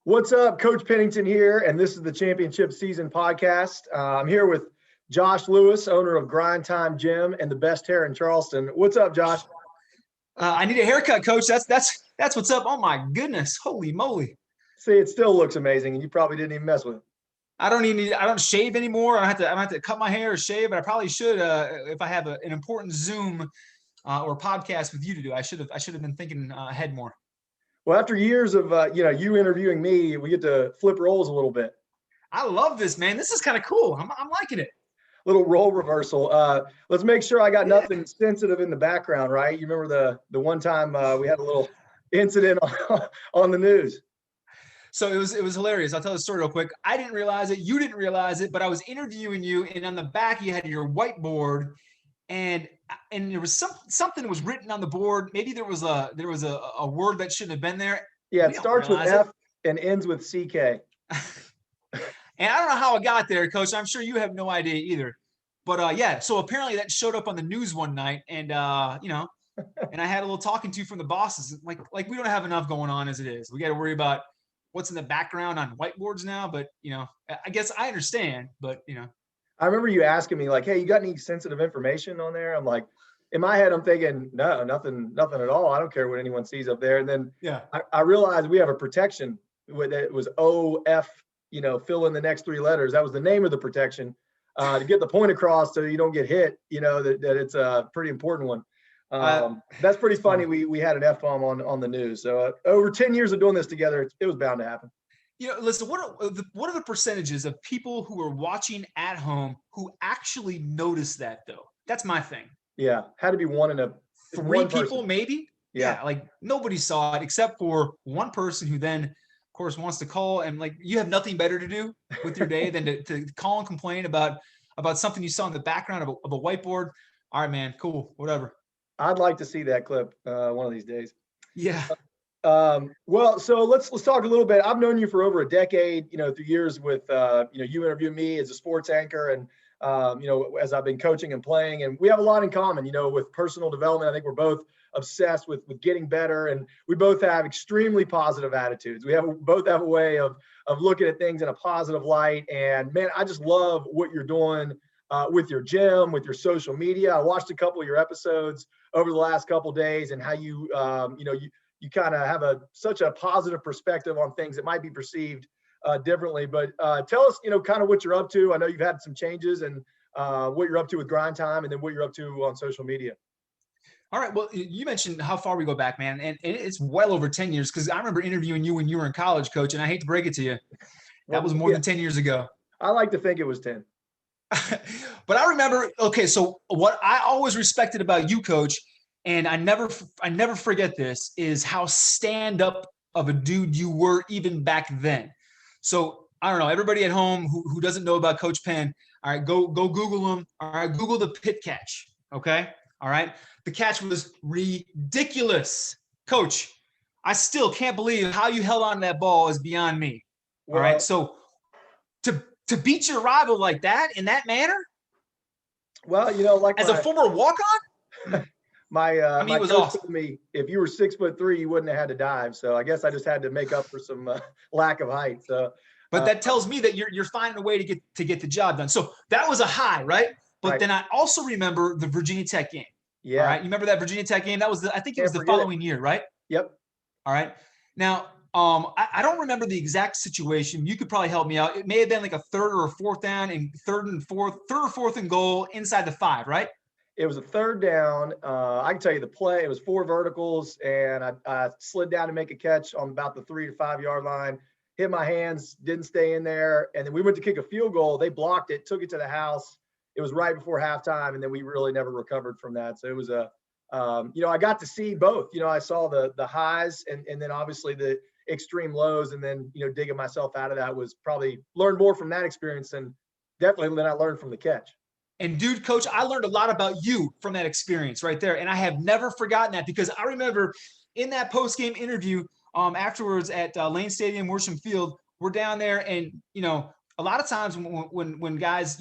What's up? Coach Pennington here, and this is the Championship Season podcast. I'm here with Josh Lewis, owner of Grind Time Gym and the best hair in Charleston. What's up, Josh? I need a haircut, Coach. That's what's up. Oh my goodness, holy moly! See, it still looks amazing, and you probably didn't even mess with it. I don't shave anymore. I don't have to cut my hair or shave, but I probably should if I have an important Zoom or podcast with you to do. I should have been thinking ahead more. Well, after years of you interviewing me, we get to flip roles a little bit. I love this, man. This is kind of cool. I'm liking it. Little role reversal. Let's make sure I got nothing sensitive in the background, right? You remember the one time we had a little incident on the news. So it was hilarious. I'll tell the story real quick. I didn't realize it. You didn't realize it, but I was interviewing you, and on the back you had your whiteboard, and there was something that was written on the board. Maybe there was a word that shouldn't have been there. Yeah, it starts with F and ends with CK. And I don't know how it got there, Coach. I'm sure you have no idea either. But yeah, so apparently that showed up on the news one night, and and I had a little talking to from the bosses. Like we don't have enough going on as it is. We got to worry about what's in the background on whiteboards now. But I guess I understand. But I remember you asking me like, "Hey, you got any sensitive information on there?" I'm like, in my head, I'm thinking, no, nothing at all. I don't care what anyone sees up there. And then I realized we have a protection with it was OF, fill in the next three letters. That was the name of the protection to get the point across so you don't get hit, that it's a pretty important one. That's pretty funny. We had an F-bomb on the news. So over 10 years of doing this together, it was bound to happen. Listen, what are the percentages of people who are watching at home who actually notice that, though? That's my thing. Yeah, had to be one in a three people, maybe. Yeah, like nobody saw it except for one person who then, of course, wants to call, and like you have nothing better to do with your day than to call and complain about something you saw in the background of a whiteboard. All right, man, cool, whatever. I'd like to see that clip one of these days. Yeah. Well, so let's talk a little bit. I've known you for over a decade, through years with, you interviewing me as a sports anchor and, as I've been coaching and playing, and we have a lot in common, with personal development. I think we're both obsessed with getting better, and we both have extremely positive attitudes. We both have a way of looking at things in a positive light. And man, I just love what you're doing with your gym, with your social media. I watched a couple of your episodes over the last couple of days, and how you kind of have such a positive perspective on things that might be perceived differently. But tell us, kind of what you're up to. I know you've had some changes, and what you're up to with Grind Time, and then what you're up to on social media. All right. Well, you mentioned how far we go back, man, and it's well over 10 years, because I remember interviewing you when you were in college, Coach, and I hate to break it to you, that was more than 10 years ago. I like to think it was 10. But I remember, okay, so what I always respected about you, Coach, and I never forget this, is how stand-up of a dude you were even back then. So I don't know, everybody at home who doesn't know about Coach Penn, all right, go Google him. All right, Google the pit catch. Okay. All right. The catch was ridiculous. Coach, I still can't believe how you held on to that ball is beyond me. All right. So to beat your rival like that in that manner. Well, like as a former walk-on. My it was coach awesome. told me if you were 6'3", you wouldn't have had to dive. So I guess I just had to make up for some lack of height. So, but that tells me that you're finding a way to get the job done. So that was a high, right? But right. Then I also remember the Virginia Tech game. Yeah. All right. You remember that Virginia Tech game? That was I think it was the following year, right? Yep. All right. Now, I don't remember the exact situation. You could probably help me out. It may have been like a third or a fourth down, and third or fourth and goal inside the 5, right? It was a third down. I can tell you the play. It was 4 verticals, and I slid down to make a catch on about the 3 to 5 yard line. Hit my hands, didn't stay in there, and then we went to kick a field goal. They blocked it, took it to the house. It was right before halftime, and then we really never recovered from that. So it was I got to see both. I saw the highs and then obviously the extreme lows, and then digging myself out of that was probably learned more from that experience than I learned from the catch. And dude, Coach, I learned a lot about you from that experience right there. And I have never forgotten that, because I remember in that post-game interview afterwards at Lane Stadium, Worsham Field, we're down there, and, a lot of times when guys,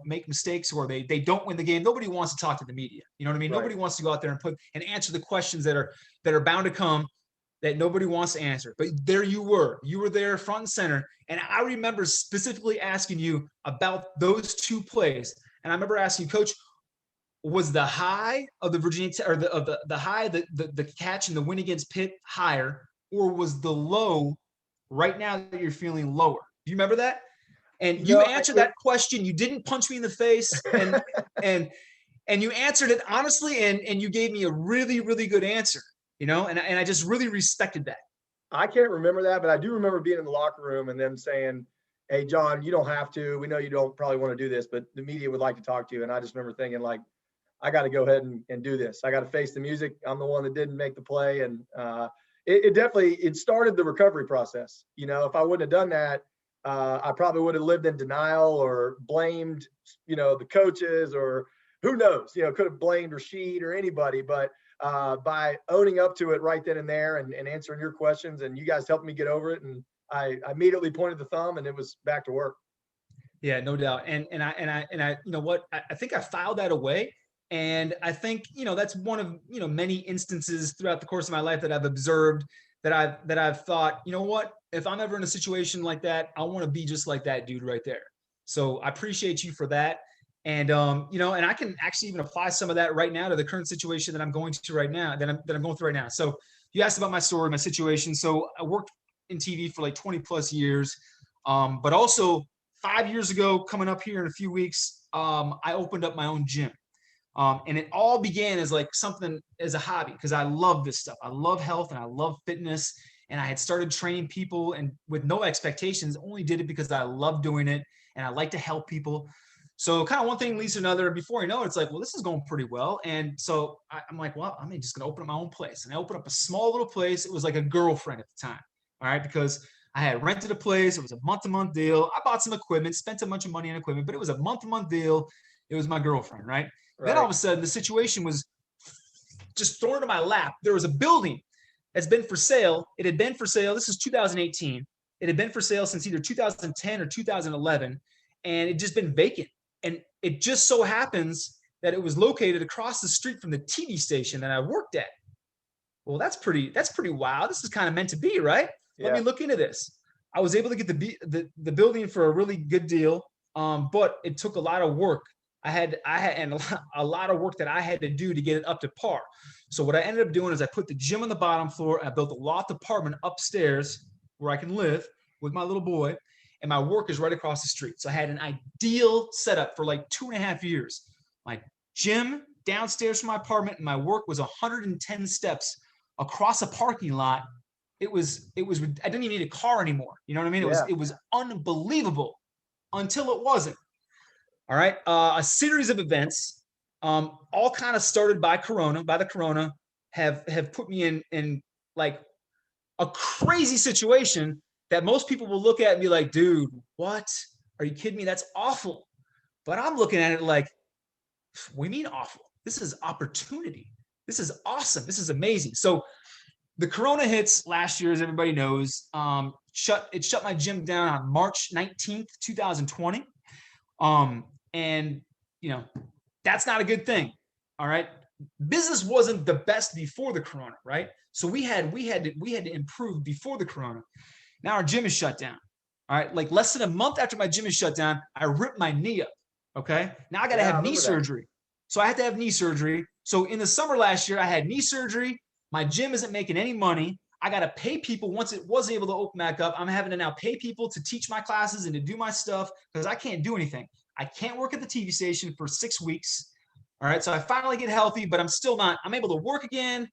make mistakes or they don't win the game, nobody wants to talk to the media. You know what I mean? Right. Nobody wants to go out there and answer the questions that are bound to come that nobody wants to answer. But there you were. You were there front and center. And I remember specifically asking you about those two plays. And I remember asking you, Coach, was the high of the Virginia or the high, the catch and the win against Pitt higher, or was the low right now that you're feeling lower? Do you remember that? And you answered that question. You didn't punch me in the face, and you answered it honestly, and you gave me a really, really good answer, and I just really respected that. I can't remember that, but I do remember being in the locker room and them saying, "Hey, John, you don't have to. We know you don't probably want to do this, but the media would like to talk to you." And I just remember thinking, like, I got to go ahead and do this. I got to face the music. I'm the one that didn't make the play. And it definitely started the recovery process. If I wouldn't have done that, I probably would have lived in denial or blamed, the coaches, or who knows, could have blamed Rashid or anybody. But by owning up to it right then and there and answering your questions, and you guys helped me get over it, and I immediately pointed the thumb, and it was back to work. Yeah, no doubt. And I you know what, I think I filed that away. And I think, that's one of, many instances throughout the course of my life that I've observed, that I've thought, you know what, if I'm ever in a situation like that, I want to be just like that dude right there. So I appreciate you for that. And, and I can actually even apply some of that right now to the current situation that I'm going through right now. So you asked about my story, my situation. So I worked in TV for like 20 plus years. But also 5 years ago, coming up here in a few weeks, I opened up my own gym. And it all began as like something as a hobby, because I love this stuff. I love health and I love fitness. And I had started training people, and with no expectations, only did it because I love doing it and I like to help people. So kind of one thing leads to another. Before you know it, it's like, well, this is going pretty well. And so I'm like, well, I'm just going to open up my own place. And I opened up a small little place. It was like a girlfriend at the time. All right. Because I had rented a place. It was a month-to-month deal. I bought some equipment, spent a bunch of money on equipment, but it was a month-to-month deal. It was my girlfriend. Right. Then all of a sudden, the situation was just thrown into my lap. There was a building that's been for sale. It had been for sale. This is 2018. It had been for sale since either 2010 or 2011, and it just been vacant. And it just so happens that it was located across the street from the TV station that I worked at. Well, that's pretty wild. This is kind of meant to be, right? Yeah. Let me look into this. I was able to get the building for a really good deal, but it took a lot of work. I had a lot of work that I had to do to get it up to par. So what I ended up doing is I put the gym on the bottom floor. I built a loft apartment upstairs where I can live with my little boy, and my work is right across the street. So I had an ideal setup for like 2.5 years. My gym downstairs from my apartment, and my work was 110 steps across a parking lot. It was I didn't even need a car anymore. You know what I mean? It was unbelievable until it wasn't. All right. A series of events, all kind of started by the corona, have put me in like a crazy situation that most people will look at and be like, dude, what? Are you kidding me? That's awful. But I'm looking at it like, what do you mean awful? This is opportunity. This is awesome. This is amazing. So the corona hits last year, as everybody knows. It shut my gym down on March 19th, 2020. And that's not a good thing. All right. Business wasn't the best before the corona, right? So we had to improve before the corona. Now our gym is shut down. All right. Like less than a month after my gym is shut down, I ripped my knee up. Okay. Now I got to have knee surgery. So I had to have knee surgery. So in the summer last year, I had knee surgery. My gym isn't making any money. I got to pay people. Once it was able to open back up, I'm having to now pay people to teach my classes and to do my stuff because I can't do anything. I can't work at the TV station for 6 weeks. All right. So I finally get healthy, but I'm still not. I'm able to work again,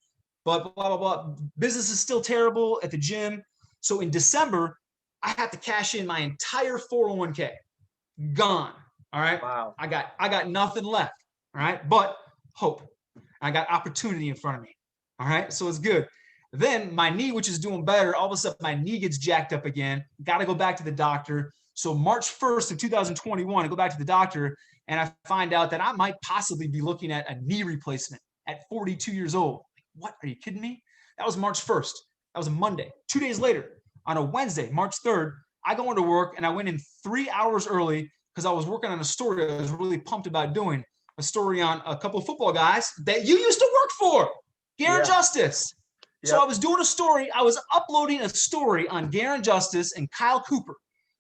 but blah, blah, blah. Business is still terrible at the gym. So in December, I have to cash in my entire 401k. Gone. All right. Wow. I got nothing left. All right. But hope. I got opportunity in front of me. All right. So it's good. Then my knee, which is doing better, all of a sudden my knee gets jacked up again. Got to go back to the doctor. So March 1st of 2021, I go back to the doctor and I find out that I might possibly be looking at a knee replacement at 42 years old. What? Are you kidding me? That was March 1st. That was a Monday. 2 days later, on a Wednesday, March 3rd, I go into work and I went in 3 hours early because I was working on a story I was really pumped about doing. A story on a couple of football guys that you used to work for. Garen Justice. So I was doing a story. I was uploading a story on Garen Justice and Kyle Cooper,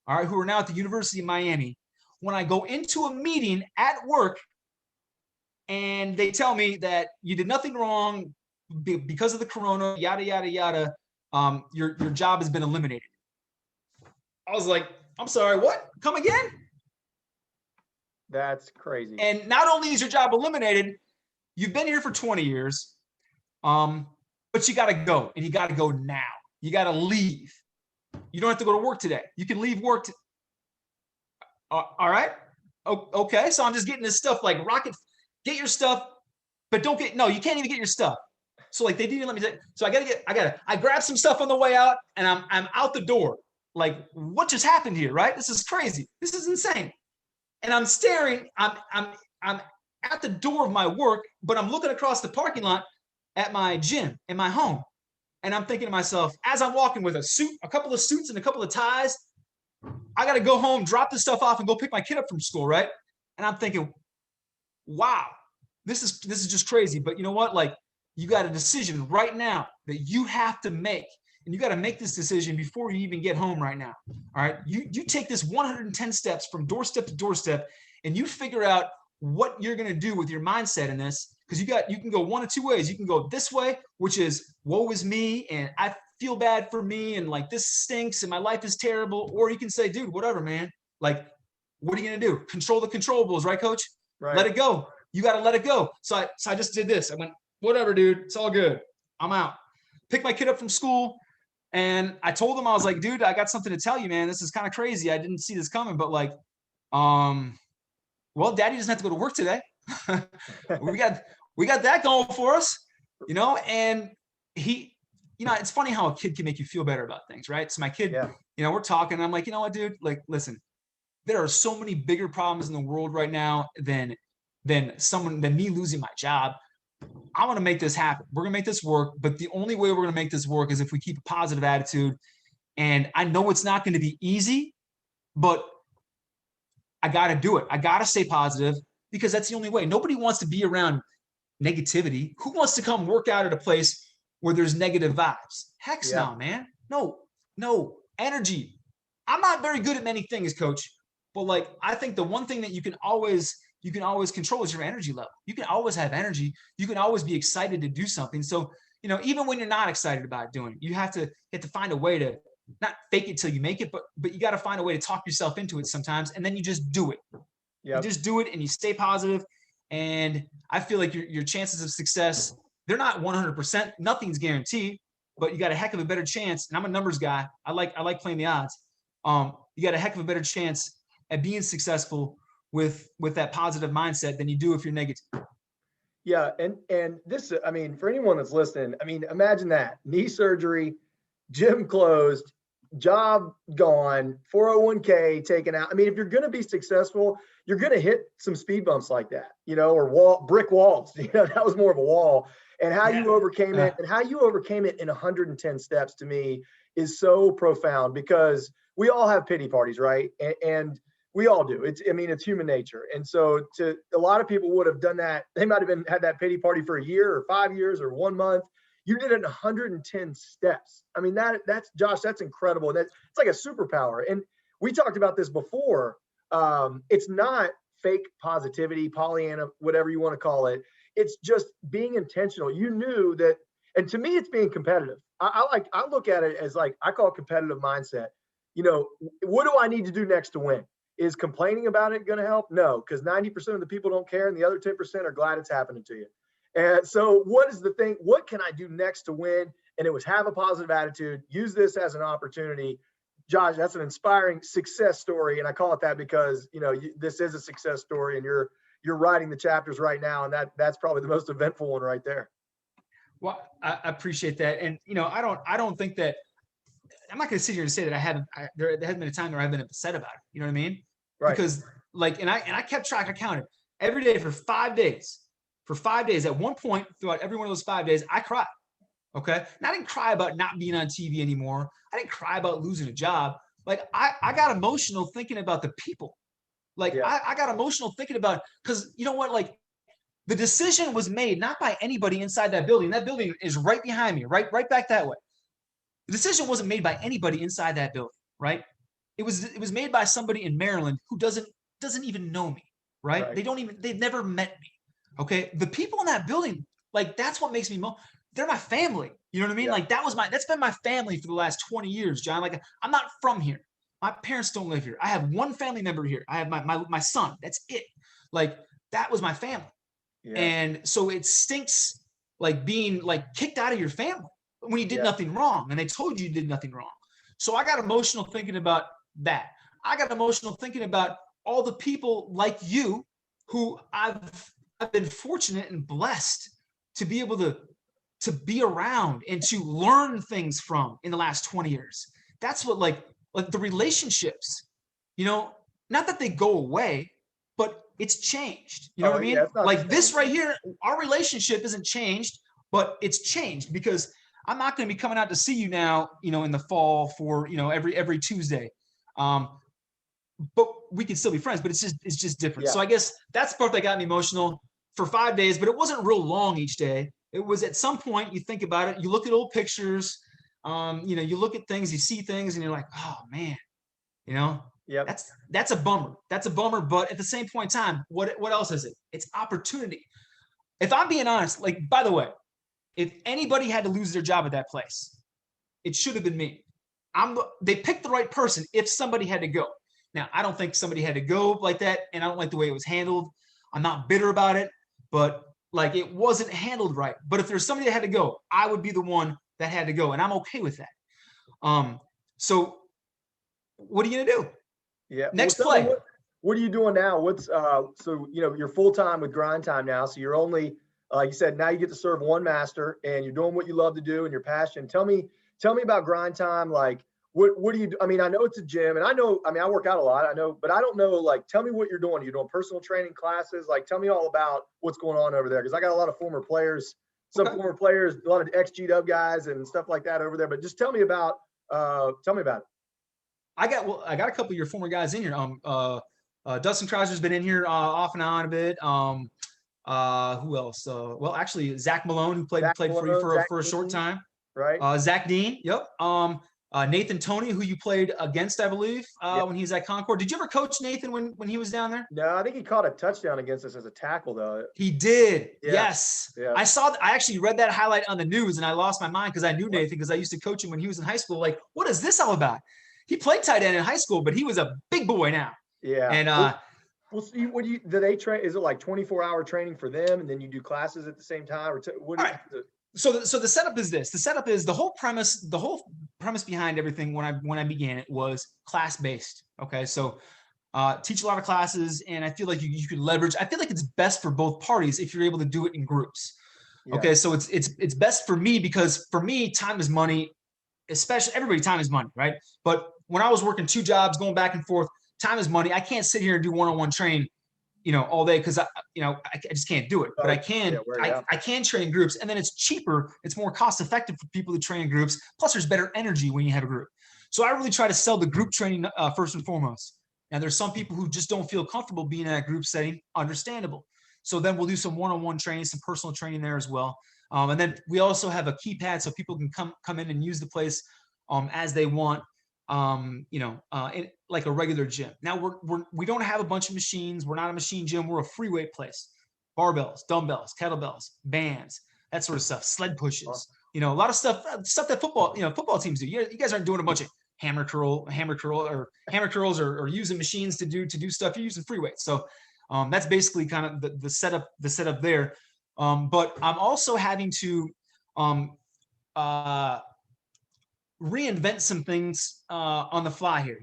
all right, who are now at the University of Miami. When I go into a meeting at work and they tell me that you did nothing wrong because of the corona, yada, yada, yada, your job has been eliminated. I was like, I'm sorry, what? Come again? That's crazy. And not only is your job eliminated, you've been here for 20 years, but you got to go, and you got to go now. You got to leave. You don't have to go to work today. You can leave work. All right. Okay. So I'm just getting this stuff like rocket. Get your stuff, but don't get. No, you can't even get your stuff. So like they didn't let me. So I grab some stuff on the way out, and I'm out the door. Like what just happened here? Right. This is crazy. This is insane. And I'm staring. I'm at the door of my work, but I'm looking across the parking lot at my gym in my home. And I'm thinking to myself, as I'm walking with a couple of suits and a couple of ties, I got to go home, drop this stuff off and go pick my kid up from school. Right. And I'm thinking, wow, this is just crazy. But you know what? Like you got a decision right now that you have to make, and you got to make this decision before you even get home right now. All right. You take this 110 steps from doorstep to doorstep, and you figure out what you're going to do with your mindset in this. Because you can go one of two ways. You can go this way, which is woe is me, and I feel bad for me, and like this stinks, and my life is terrible. Or you can say, dude, whatever, man. Like, what are you going to do? Control the controllables, right, coach? Right. Let it go. You got to let it go. So I just did this. I went, whatever, dude. It's all good. I'm out. Picked my kid up from school, and I told him, I was like, dude, I got something to tell you, man. This is kind of crazy. I didn't see this coming, but like, well, daddy doesn't have to go to work today. we got that going for us, you know, and he, you know, it's funny how a kid can make you feel better about things, right? So my kid, you know, we're talking, and I'm like, you know what, dude, like, listen, there are so many bigger problems in the world right now than me losing my job. I want to make this happen. We're going to make this work. But the only way we're going to make this work is if we keep a positive attitude. And I know it's not going to be easy, but I got to do it. I got to stay positive because that's the only way. Nobody wants to be around negativity. Who wants to come work out at a place where there's negative vibes? Heck no, man. No energy. I'm not very good at many things, coach, but like, I think the one thing that you can always control is your energy level. You can always have energy. You can always be excited to do something. So, you know, even when you're not excited about doing it, you have to find a way to not fake it till you make it, but you got to find a way to talk yourself into it sometimes. And then you just do it. You just do it and you stay positive. And I feel like your chances of success, they're not 100%. Nothing's guaranteed, but you got a heck of a better chance. And I'm a numbers guy. I like playing the odds. You got a heck of a better chance at being successful with that positive mindset than you do if you're negative. Yeah. And this, I mean, for anyone that's listening, I mean, imagine that: knee surgery, gym closed, job gone, 401k taken out. I mean, if you're going to be successful, you're going to hit some speed bumps like that, you know, or brick walls. You know, that was more of a wall. And how you overcame it, and how you overcame it in 110 steps, to me, is so profound, because we all have pity parties, right? And we all do. It's human nature. And so a lot of people would have done that. They might have had that pity party for a year or 5 years or 1 month. You did it in 110 steps. I mean, that's Josh, that's incredible. It's like a superpower. And we talked about this before. It's not fake positivity, Pollyanna, whatever you want to call it. It's just being intentional. You knew that. And to me, it's being competitive. I look at it as, like, I call it competitive mindset. You know, what do I need to do next to win? Is complaining about it going to help? No, because 90% of the people don't care, and the other 10% are glad it's happening to you. And so what is the thing? What can I do next to win? And it was have a positive attitude, use this as an opportunity. Josh, that's an inspiring success story. And I call it that because, you know, this is a success story, and you're writing the chapters right now. And that's probably the most eventful one right there. Well, I appreciate that. And, you know, I don't think that, I'm not going to sit here and say that there hasn't been a time where I've been upset about it. You know what I mean? Right. Because like, and I kept track, I counted every day for 5 days. For 5 days, at one point throughout every one of those 5 days, I cried. Okay. And I didn't cry about not being on TV anymore. I didn't cry about losing a job. Like I got emotional thinking about the people. Like I got emotional thinking about, because you know what, like The decision was made not by anybody inside that building. That building is right behind me, right back that way. The decision wasn't made by anybody inside that building, right? It was made by somebody in Maryland who doesn't even know me, right? They've never met me. Okay. The people in that building, like, that's what makes me they're my family. You know what I mean? Yeah. Like, that's been my family for the last 20 years, John. Like, I'm not from here. My parents don't live here. I have one family member here. I have my son. That's it. Like, that was my family. Yeah. And so it stinks, like, being like kicked out of your family when you did nothing wrong and they told you did nothing wrong. So I got emotional thinking about that. I got emotional thinking about all the people like you who I've been fortunate and blessed to be able to be around and to learn things from in the last 20 years. That's what, like the relationships, not that they go away, but it's changed. You know what I mean? Yeah, like this right here, our relationship isn't changed, but it's changed because I'm not going to be coming out to see you now, in the fall for, every Tuesday. But we can still be friends, but it's just different. Yeah. So I guess that's the part that got me emotional for 5 days, but it wasn't real long each day. It was at some point you think about it, you look at old pictures, you look at things, you see things and you're like, oh man, yeah, that's a bummer. That's a bummer. But at the same point in time, what else is it? It's opportunity. If I'm being honest, like, by the way, if anybody had to lose their job at that place, it should have been me. They picked the right person if somebody had to go. Now, I don't think somebody had to go like that, and I don't like the way it was handled. I'm not bitter about it, but like, it wasn't handled right. But if there's somebody that had to go, I would be the one that had to go, and I'm okay with that. So what are you gonna do? Yeah. Next play. What are you doing now? What's so you're full time with Grind Time now. So you're only you said now you get to serve one master, and you're doing what you love to do and your passion. Tell me about Grind Time. Like, what do you do? I mean, I know it's a gym, and I work out a lot. I know, but I don't know. Like, tell me what you're doing. You're doing personal training classes. Like, tell me all about what's going on over there, because I got a lot of former players, former players, a lot of ex-G-Dub guys and stuff like that over there. But just tell me about it. I got a couple of your former guys in here. Dustin Crouser's been in here off and on a bit. Who else? Well, actually, Zach Malone, who played for you for a short time. Right. Zach Dean. Yep. Nathan Toney, who you played against, I believe, when he was at Concord. Did you ever coach Nathan when he was down there? No, I think he caught a touchdown against us as a tackle, though. He did. Yeah. Yes. Yeah. I actually read that highlight on the news, and I lost my mind because I knew Nathan because I used to coach him when he was in high school. Like, what is this all about? He played tight end in high school, but he was a big boy now. Yeah. And well, so do they train? Is it like 24-hour training for them, and then you do classes at the same time, or So the setup is this. The setup is the whole premise behind everything when I began it was class based. Okay, so teach a lot of classes, and I feel like you could leverage. I feel like it's best for both parties if you're able to do it in groups. Yeah. Okay, so it's best for me because for me, time is money. Especially everybody, time is money, right? But when I was working 2 jobs, going back and forth, time is money. I can't sit here and do one-on-one training, all day because I just can't do it. But I can I can train groups, and then it's cheaper. It's more cost effective for people to train groups. Plus, there's better energy when you have a group. So I really try to sell the group training first and foremost. Now, there's some people who just don't feel comfortable being in a group setting. Understandable. So then we'll do some one-on-one training, some personal training there as well. And then we also have a keypad so people can come in and use the place as they want, like a regular gym. Now we don't have a bunch of machines. We're not a machine gym. We're a free weight place. Barbells, dumbbells, kettlebells, bands, that sort of stuff, sled pushes, a lot of stuff that football teams do. You guys aren't doing a bunch of hammer curls or using machines to do stuff. You're using free weights. So that's basically kind of the setup there. But I'm also having to reinvent some things on the fly here.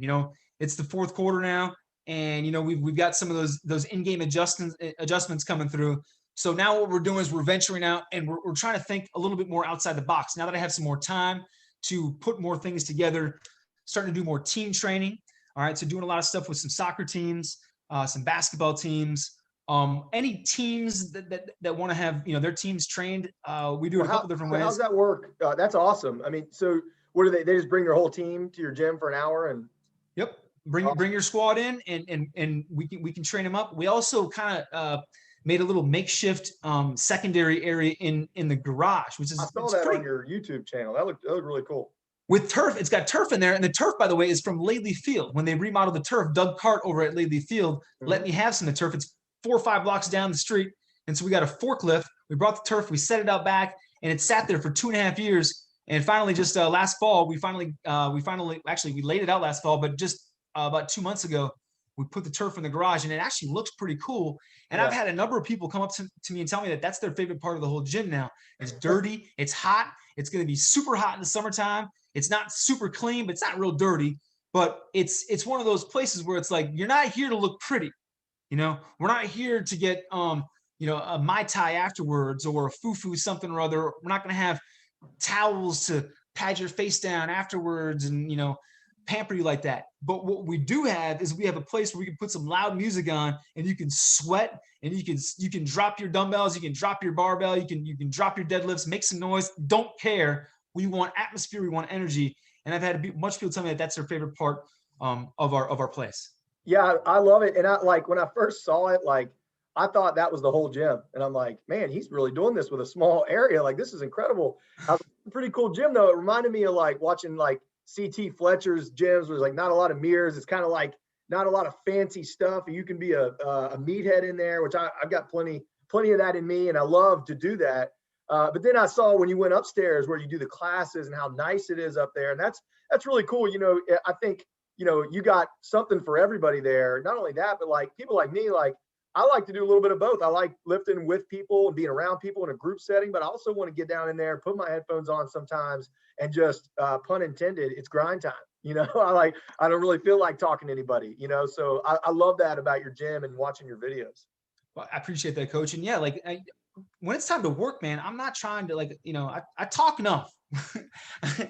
It's the fourth quarter now, and we've got some of those in-game adjustments coming through. So now what we're doing is we're venturing out, and we're trying to think a little bit more outside the box. Now that I have some more time to put more things together, starting to do more team training. All right, so doing a lot of stuff with some soccer teams, some basketball teams. Any teams that want to have their teams trained, we do it a couple different ways. How's that work? That's awesome. I mean, so what do they just bring their whole team to your gym for an hour and? Yep, bring your squad in and we can train them up. We also kind of made a little makeshift secondary area in the garage, which is I saw that on your YouTube channel. That looked really cool. With turf. It's got turf in there, and the turf, by the way, is from Laidley Field. When they remodeled the turf, Doug Cart over at Laidley Field let me have some of the turf. It's 4 or 5 blocks down the street, and so we got a forklift. We brought the turf, we set it out back, and it sat there for 2.5 years. And finally, just last fall, we laid it out last fall, but just about 2 months ago, we put the turf in the garage, and it actually looks pretty cool. And I've had a number of people come up to me and tell me that that's their favorite part of the whole gym now. It's dirty, it's hot, it's going to be super hot in the summertime. It's not super clean, but it's not real dirty. But it's one of those places where it's like, you're not here to look pretty. We're not here to get a Mai Tai afterwards or a foo-foo something or other. We're not going to have towels to pad your face down afterwards and pamper you like that. But what we do have is we have a place where we can put some loud music on, and you can sweat, and you can drop your dumbbells, you can drop your barbell, you can drop your deadlifts, make some noise. Don't care. We want atmosphere, we want energy. And I've had a bunch of people tell me that that's their favorite part of our place. Yeah, I love it. And when I first saw it, I thought that was the whole gym. And I'm like, man, he's really doing this with a small area. Like, this is incredible. A pretty cool gym, though. It reminded me of watching CT Fletcher's gyms where there's not a lot of mirrors. It's kind of not a lot of fancy stuff. And you can be a meathead in there, which I've got plenty of that in me. And I love to do that. But then I saw when you went upstairs where you do the classes and how nice it is up there. And that's really cool. I think, you got something for everybody there. Not only that, but people like me, I like to do a little bit of both. I like lifting with people and being around people in a group setting, but I also want to get down in there, put my headphones on sometimes, and just pun intended, it's grind time. I don't really feel like talking to anybody, so I love that about your gym and watching your videos. Well, I appreciate that, Coach. And yeah, when it's time to work, man, I'm not trying to I talk enough.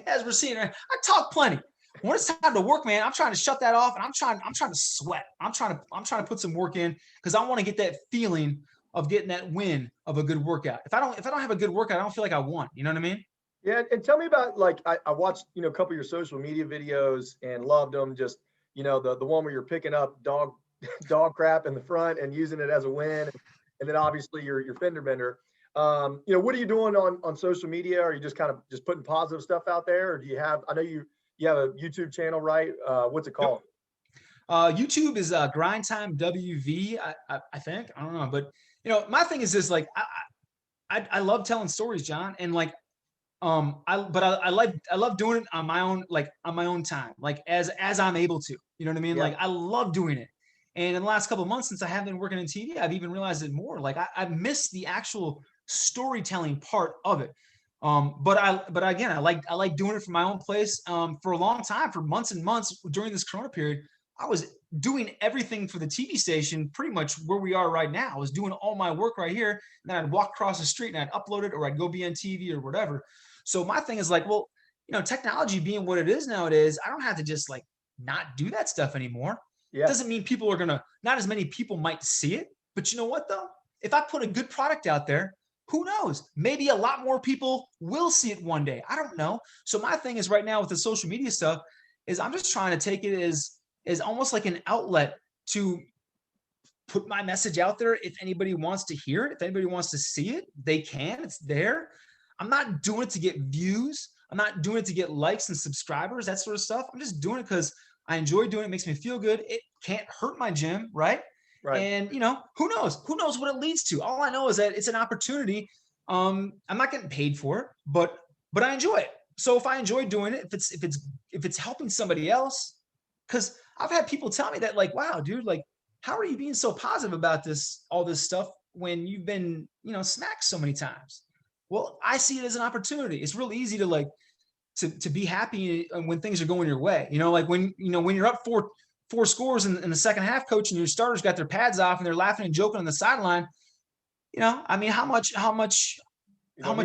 As we're seeing, I talk plenty. When it's time to work, man, I'm trying to shut that off, and I'm trying to sweat. I'm trying to put some work in, because I want to get that feeling of getting that win of a good workout. If I don't have a good workout, I don't feel like I won. You know what I mean? Yeah. And tell me about, I watched, a couple of your social media videos and loved them. Just, the one where you're picking up dog crap in the front and using it as a win. And then obviously your fender bender. What are you doing on social media? Are you just kind of just putting positive stuff out there? Or do you have, I know you have a YouTube channel, right? What's it called? YouTube is Grind Time WV, I think. I don't know. But, my thing is this, I love telling stories, John. And I love doing it on my own time, as I'm able to, you know what I mean? Yeah. I love doing it. And in the last couple of months, since I have been working in TV, I've even realized it more. I miss the actual storytelling part of it. But again, I like doing it from my own place. For a long time, for months and months during this Corona period, I was doing everything for the TV station, pretty much where we are right now. I was doing all my work right here, and then I'd walk across the street and I'd upload it, or I'd go be on TV or whatever. So my thing is technology being what it is nowadays, I don't have to just not do that stuff anymore. Yeah. It doesn't mean people are not as many people might see it, but you know what though? If I put a good product out there, who knows? Maybe a lot more people will see it one day. I don't know. So my thing is right now with the social media stuff is I'm just trying to take it as almost like an outlet to put my message out there. If anybody wants to hear it, if anybody wants to see it, they can. It's there. I'm not doing it to get views. I'm not doing it to get likes and subscribers, that sort of stuff. I'm just doing it because I enjoy doing it. It makes me feel good. It can't hurt my gym, right? Right. And who knows? Who knows what it leads to? All I know is that it's an opportunity. I'm not getting paid for it, but I enjoy it. So if I enjoy doing it, if it's helping somebody else, because I've had people tell me that wow, dude, how are you being so positive about all this stuff when you've been, smacked so many times? Well, I see it as an opportunity. It's real easy to be happy when things are going your way. When you're up four scores in the second half, coach, and your starters got their pads off and they're laughing and joking on the sideline. How much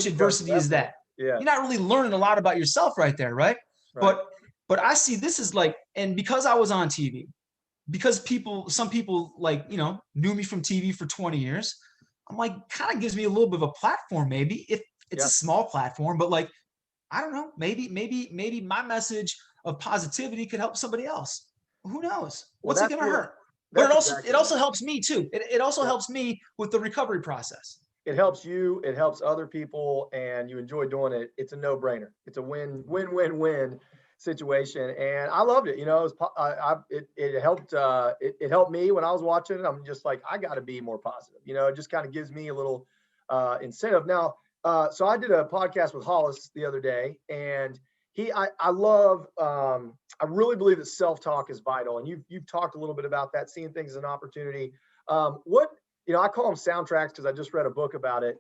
adversity is that? Yeah. You're not really learning a lot about yourself right there, right? But I see this is and because I was on TV, because some people knew me from TV for 20 years, I'm kind of gives me a little bit of a platform, maybe if it's a small platform, but I don't know, maybe my message of positivity could help somebody else. Who knows? What's it going to hurt? But it also helps me too. It also helps me with the recovery process. It helps you, it helps other people, and you enjoy doing it. It's a no-brainer. It's a win situation, and I loved it. It helped. It helped me when I was watching it. I'm just like, I got to be more positive. It just kind of gives me a little incentive. Now, so I did a podcast with Hollis the other day, and I love. I really believe that self-talk is vital, and you've talked a little bit about that, seeing things as an opportunity. I call them soundtracks because I just read a book about it.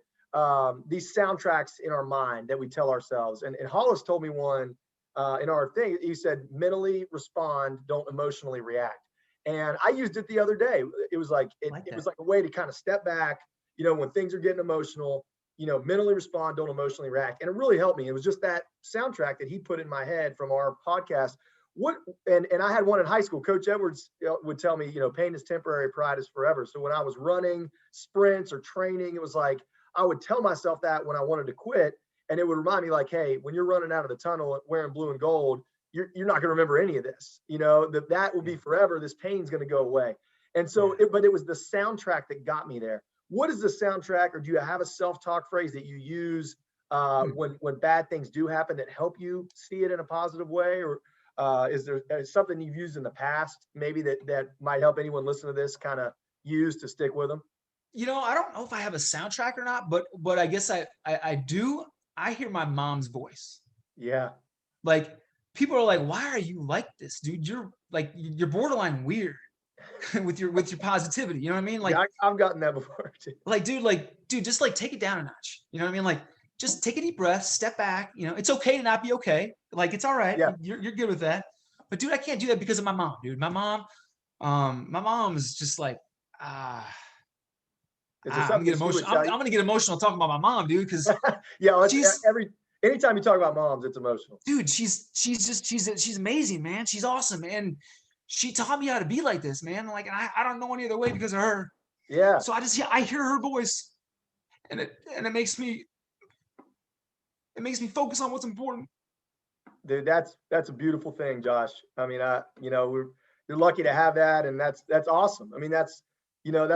These soundtracks in our mind that we tell ourselves. And Hollis told me one in our thing. He said, mentally respond, don't emotionally react. And I used it the other day. It was like, it was like a way to kind of step back, when things are getting emotional, mentally respond, don't emotionally react. And it really helped me. It was just that soundtrack that he put in my head from our podcast. And I had one in high school. Coach Edwards would tell me, pain is temporary, pride is forever. So when I was running sprints or training, it was like, I would tell myself that when I wanted to quit, and it would remind me like, hey, when you're running out of the tunnel wearing blue and gold, you're not going to remember any of this, that will be forever. This pain's going to go away. And so, but it was the soundtrack that got me there. What is the soundtrack, or do you have a self-talk phrase that you use when bad things do happen that help you see it in a positive way? Or is there something you've used in the past, maybe that might help anyone listen to this kind of use to stick with them? I don't know if I have a soundtrack or not, but I guess I do. I hear my mom's voice. Yeah. Like, people are like, why are you like this, dude? You're borderline weird with your positivity. You know what I mean? Like, yeah, I've gotten that before too. Like, dude, just like take it down a notch. You know what I mean? Like, just take a deep breath, step back. It's okay to not be okay. Like, it's all right. Yeah. You're good with that. But dude, I can't do that because of my mom, dude. My mom is just like, I'm gonna get emotional. I'm gonna get emotional talking about my mom, dude. Because anytime you talk about moms, it's emotional. Dude, she's amazing, man. She's awesome, and she taught me how to be like this, man. Like, I don't know any other way because of her. Yeah. So I hear her voice, and it makes me focus on what's important. Dude, that's a beautiful thing, Josh. I mean, you're lucky to have that, and that's awesome. I mean, that's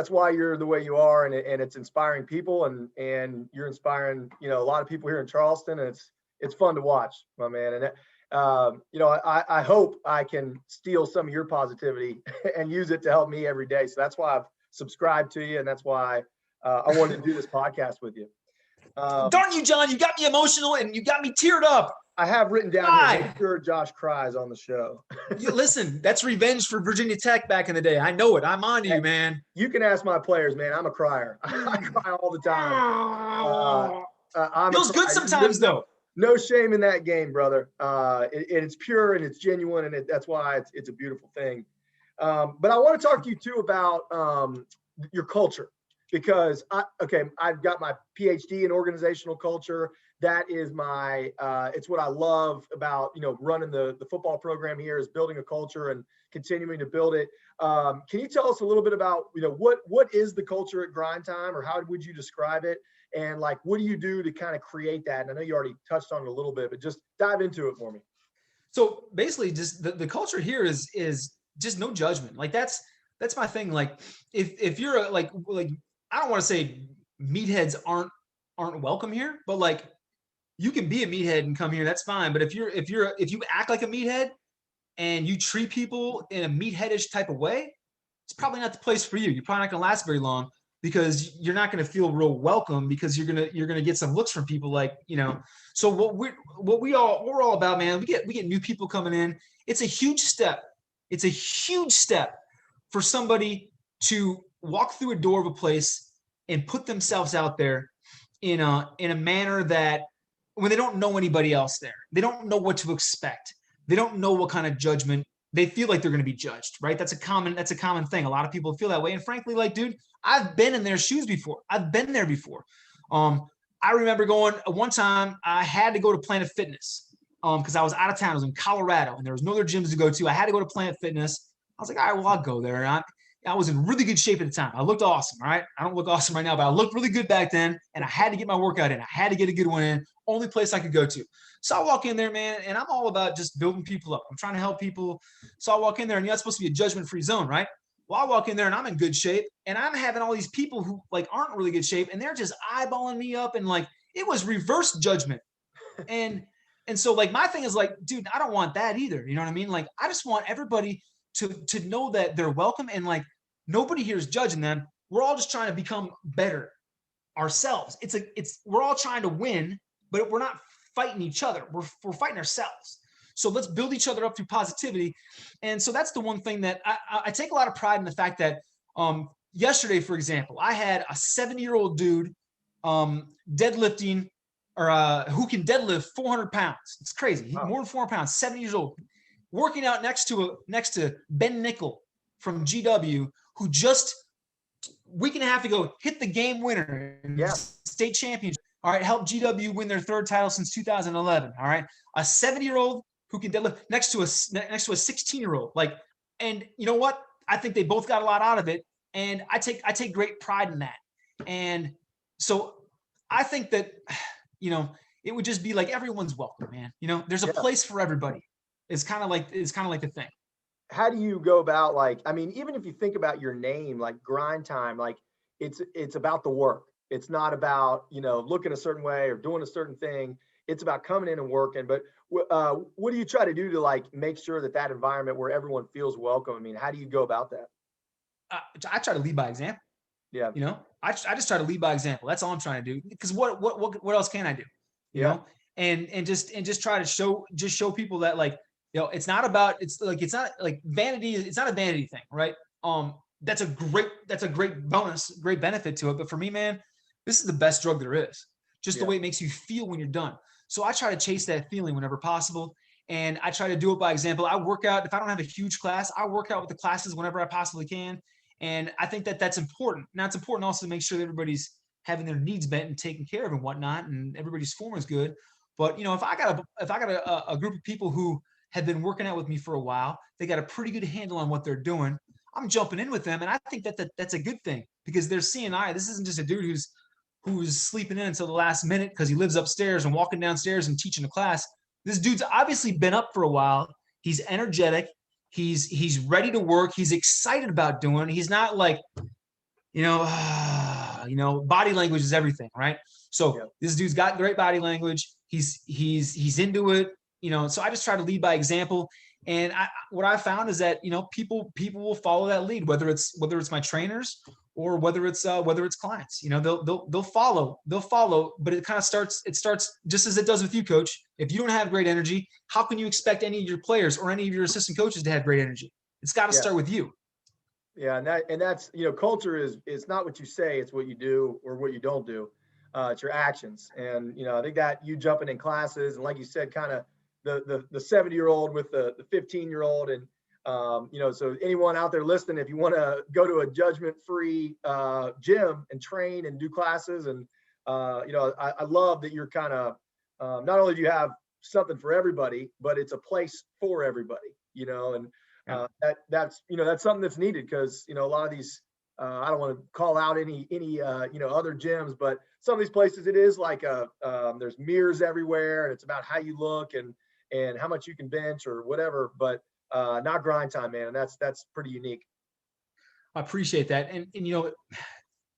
why you're the way you are, and it's inspiring people, and you're inspiring, a lot of people here in Charleston, and it's fun to watch, my man. And I hope I can steal some of your positivity and use it to help me every day. So that's why I've subscribed to you, and that's why I wanted to do this podcast with you. Darn you, John! You got me emotional, and you got me teared up. I have written down here, make sure Josh cries on the show. Listen, that's revenge for Virginia Tech back in the day. I know it. I'm on to you, man. You can ask my players, man. I'm a crier. I cry all the time. Feels good sometimes, though. No shame in that game, brother. It's pure and it's genuine, and that's why it's a beautiful thing. But I want to talk to you too about your culture, because I've got my PhD in organizational culture. That is it's what I love about, running the football program here, is building a culture and continuing to build it. Can you tell us a little bit about, what is the culture at Grind Time, or how would you describe it? And like, what do you do to kind of create that? And I know you already touched on it a little bit, but just dive into it for me. So basically, just the culture here is just no judgment. Like, that's my thing. Like, if you're like I don't want to say meatheads aren't welcome here, but like, you can be a meathead and come here, that's fine. But if you act like a meathead and you treat people in a meatheadish type of way, it's probably not the place for you. You're probably not going to last very long, because you're not going to feel real welcome, because you're gonna get some looks from people, like, So what we're all about, man. We get new people coming in. It's a huge step. It's a huge step for somebody to walk through a door of a place and put themselves out there in a manner that, when they don't know anybody else there, they don't know what to expect. They don't know what kind of judgment. They feel like they're going to be judged, right? That's a common thing. A lot of people feel that way. And frankly, like, dude, I've been in their shoes before. I've been there before. I remember going one time, I had to go to Planet Fitness because I was out of town. I was in Colorado, and there was no other gyms to go to. I had to go to Planet Fitness. I was like, all right, well, I'll go there. And I was in really good shape at the time. I looked awesome, right? I don't look awesome right now, but I looked really good back then, and I had to get my workout in. I had to get a good one in. Only place I could go to. So I walk in there, man, and I'm all about just building people up. I'm trying to help people. So I walk in there, and that's supposed to be a judgment-free zone, right? Well, I walk in there and I'm in good shape, and I'm having all these people who like aren't really good shape, and they're just eyeballing me up, and like it was reverse judgment. And so like my thing is like, dude, I don't want that either. You know what I mean? Like I just want everybody to know that they're welcome, and like nobody here is judging them. We're all just trying to become better ourselves. We're all trying to win, but we're not fighting each other. We're fighting ourselves. So let's build each other up through positivity. And so that's the one thing that I take a lot of pride in the fact that yesterday, for example, I had a 70-year-old dude deadlifting or who can deadlift 400 pounds. It's crazy. Wow. More than 400 pounds, 70 years old, working out next to Ben Nickel from GW, who just week and a half ago hit the game winner in the state championship. All right, helped GW win their third title since 2011. All right, a 70-year-old who can deadlift next to a 16-year-old. Like, and you know what? I think they both got a lot out of it, and I take great pride in that. And so I think that, you know, it would just be like everyone's welcome, man. You know, there's a place for everybody. It's kind of like the thing. How do you go about, like, I mean, even if you think about your name, like Grind Time, like it's about the work. It's not about, you know, looking a certain way or doing a certain thing. It's about coming in and working. But what do you try to do to like make sure that environment where everyone feels welcome? I mean, how do you go about that? I try to lead by example. Yeah. You know, I just try to lead by example. That's all I'm trying to do. Because what else can I do? You know, and just try to show people that, like, you know, it's not vanity. It's not a vanity thing, right? That's a great bonus, great benefit to it. But for me, man, this is the best drug there is. Just the way it makes you feel when you're done. So I try to chase that feeling whenever possible. And I try to do it by example. I work out. If I don't have a huge class, I work out with the classes whenever I possibly can. And I think that that's important. Now, it's important also to make sure that everybody's having their needs met and taken care of and whatnot, and everybody's form is good. But, you know, if I got a group of people who have been working out with me for a while, they got a pretty good handle on what they're doing, I'm jumping in with them. And I think that's a good thing, because they're seeing, this isn't just a dude who's sleeping in until the last minute because he lives upstairs and walking downstairs and teaching a class. This dude's obviously been up for a while. He's energetic. He's ready to work. He's excited about doing it. He's not like, body language is everything, right? So this dude's got great body language. He's into it, you know. So I just try to lead by example. And what I found is that, you know, people will follow that lead, whether it's my trainers or whether it's clients. You know, they'll follow, but it starts just as it does with you, Coach. If you don't have great energy, how can you expect any of your players or any of your assistant coaches to have great energy? It's got to start with you. Yeah, and that's you know, culture is not what you say, it's what you do or what you don't do. It's your actions. And you know, I think that you jumping in classes and, like you said, kind of the 70-year-old with the 15-year-old, and you know, so anyone out there listening, if you want to go to a judgment-free gym and train and do classes, and you know, I love that you're kind of not only do you have something for everybody, but it's a place for everybody, you know. And that's you know, that's something that's needed, because you know, a lot of these I don't want to call out any you know, other gyms, but some of these places it is like there's mirrors everywhere, and it's about how you look and how much you can bench or whatever, but not Grind Time, man. And that's pretty unique. I appreciate that. And you know,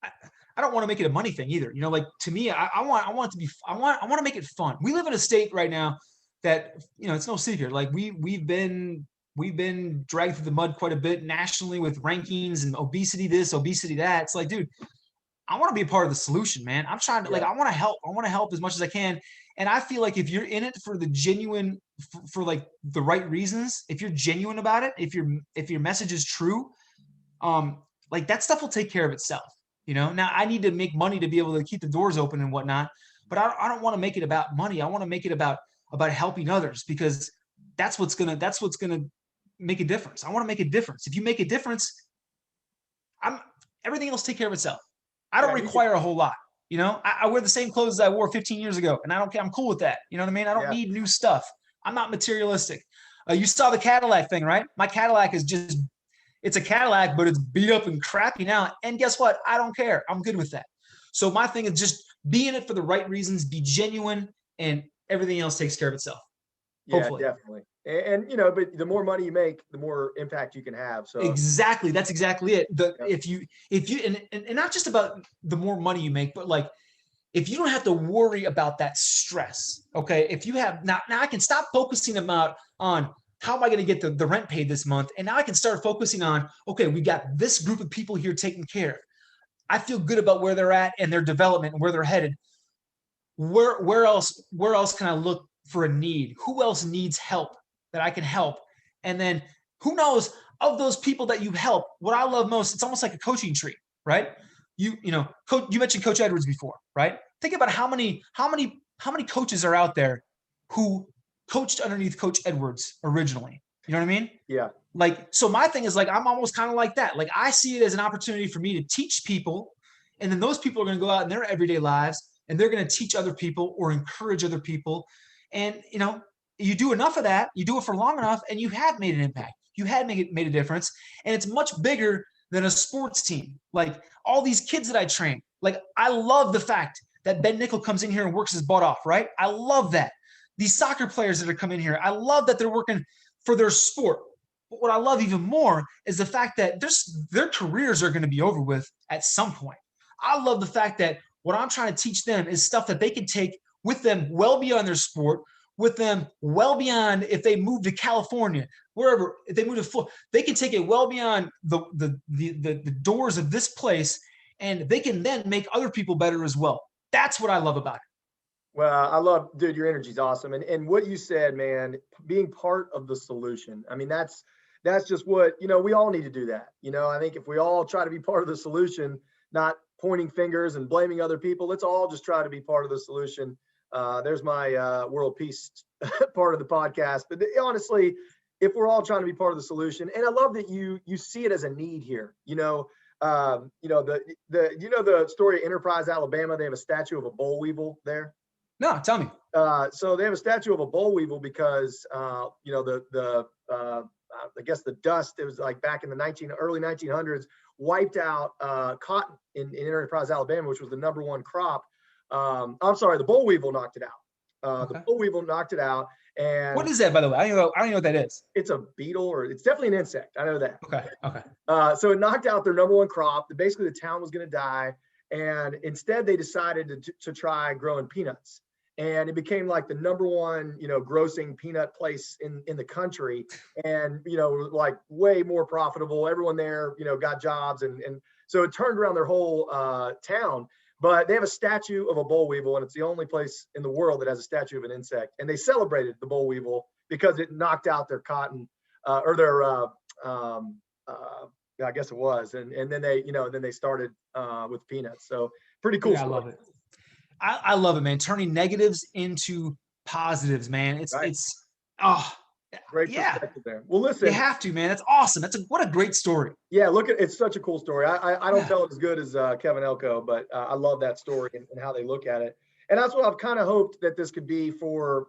I don't want to make it a money thing either. You know, like, to me, I want it to be, I want to make it fun. We live in a state right now that, you know, it's no secret. Like we've been dragged through the mud quite a bit nationally with rankings and obesity this, obesity that. It's like, dude, I want to be a part of the solution, man. I'm trying to I want to help. I want to help as much as I can. And I feel like if you're in it for the genuine, for like the right reasons, if you're genuine about it, if your message is true, like that stuff will take care of itself. You know, now I need to make money to be able to keep the doors open and whatnot, but I don't want to make it about money. I want to make it about helping others, because that's what's gonna make a difference. I want to make a difference. If you make a difference, everything else take care of itself. I don't require a whole lot. You know, I wear the same clothes as I wore 15 years ago, and I don't care. I'm cool with that. You know what I mean? I don't need new stuff. I'm not materialistic. You saw the Cadillac thing, right? My Cadillac is it's a Cadillac, but it's beat up and crappy now. And guess what? I don't care. I'm good with that. So my thing is just be in it for the right reasons, be genuine, and everything else takes care of itself. Yeah, hopefully. Definitely. And, you know, but the more money you make, the more impact you can have. So Exactly. That's exactly it. yeah. If you, and not just about the more money you make, but like, if you don't have to worry about that stress, okay, if you have now I can stop focusing about on how am I going to get the rent paid this month, and now I can start focusing on, okay, we got this group of people here taken care of. I feel good about where they're at and their development and where they're headed. Where else can I look for a need? Who else needs help that I can help? And then who knows, of those people that you help, what I love most, it's almost like a coaching tree, right? You mentioned Coach Edwards before, right? Think about how many coaches are out there who coached underneath Coach Edwards originally. You know what I mean? Yeah. Like, so my thing is like, I'm almost kind of like that. Like, I see it as an opportunity for me to teach people, and then those people are going to go out in their everyday lives and they're going to teach other people or encourage other people. And, you know, you do enough of that, you do it for long enough, and you have made an impact. You had made a difference. And it's much bigger than a sports team. Like, all these kids that I train, like, I love the fact that Ben Nickel comes in here and works his butt off, right? I love that. These soccer players that are coming here, I love that they're working for their sport. But what I love even more is the fact that their careers are going to be over with at some point. I love the fact that what I'm trying to teach them is stuff that they can take with them well beyond their sport, with them well beyond if they move to California, wherever, if they move to Florida, they can take it well beyond the doors of this place, and they can then make other people better as well. That's what I love about it. Well, I love, dude, your energy's awesome. And what you said, man, being part of the solution. I mean, that's just what, you know, we all need to do that. You know, I think if we all try to be part of the solution, not pointing fingers and blaming other people, let's all just try to be part of the solution. There's my world peace part of the podcast. But honestly, if we're all trying to be part of the solution, and I love that you see it as a need here. The story of Enterprise, Alabama. They have a statue of a boll weevil there. No, tell me. So they have a statue of a boll weevil because I guess the dust, it was like back in the early 1900s, wiped out cotton in Enterprise, Alabama, which was the number one crop. I'm sorry, the boll weevil knocked it out. Okay. The boll weevil knocked it out. And what is that, by the way? I don't know what that is. It's a beetle, or it's definitely an insect. I know that. Okay. So it knocked out their number one crop. Basically, the town was going to die. And instead, they decided to try growing peanuts. And it became like the number one, grossing peanut place in the country. And, like way more profitable. Everyone there, got jobs. And so it turned around their whole town. But they have a statue of a boll weevil, and it's the only place in the world that has a statue of an insect. And they celebrated the boll weevil because it knocked out their cotton or their, I guess it was. And then they started with peanuts. So pretty cool. Yeah, I love it. I love it, man. Turning negatives into positives, man. It's great perspective there. Well, listen, you have to, man. That's awesome. What a great story. Yeah, it's such a cool story. I don't tell it as good as Kevin Elko, but I love that story and how they look at it. And that's what I've kind of hoped that this could be for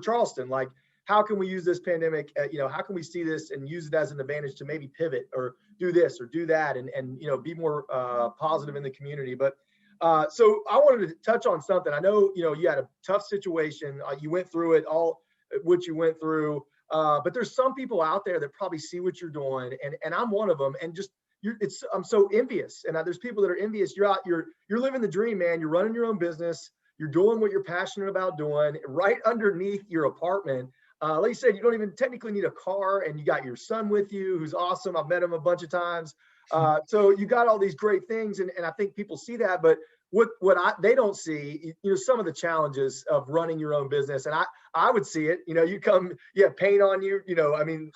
Charleston. Like, how can we use this pandemic? How can we see this and use it as an advantage to maybe pivot or do this or do that and be more positive in the community. But so I wanted to touch on something. I know, you had a tough situation. You went through it all, what you went through. But there's some people out there that probably see what you're doing, and I'm one of them. And just I'm so envious. And there's people that are envious. You're out, you're living the dream, man. You're running your own business. You're doing what you're passionate about doing right underneath your apartment. Like you said, you don't even technically need a car, and you got your son with you, who's awesome. I've met him a bunch of times. So you got all these great things, and I think people see that, but what they don't see, some of the challenges of running your own business. And I would see it, you have paint on you,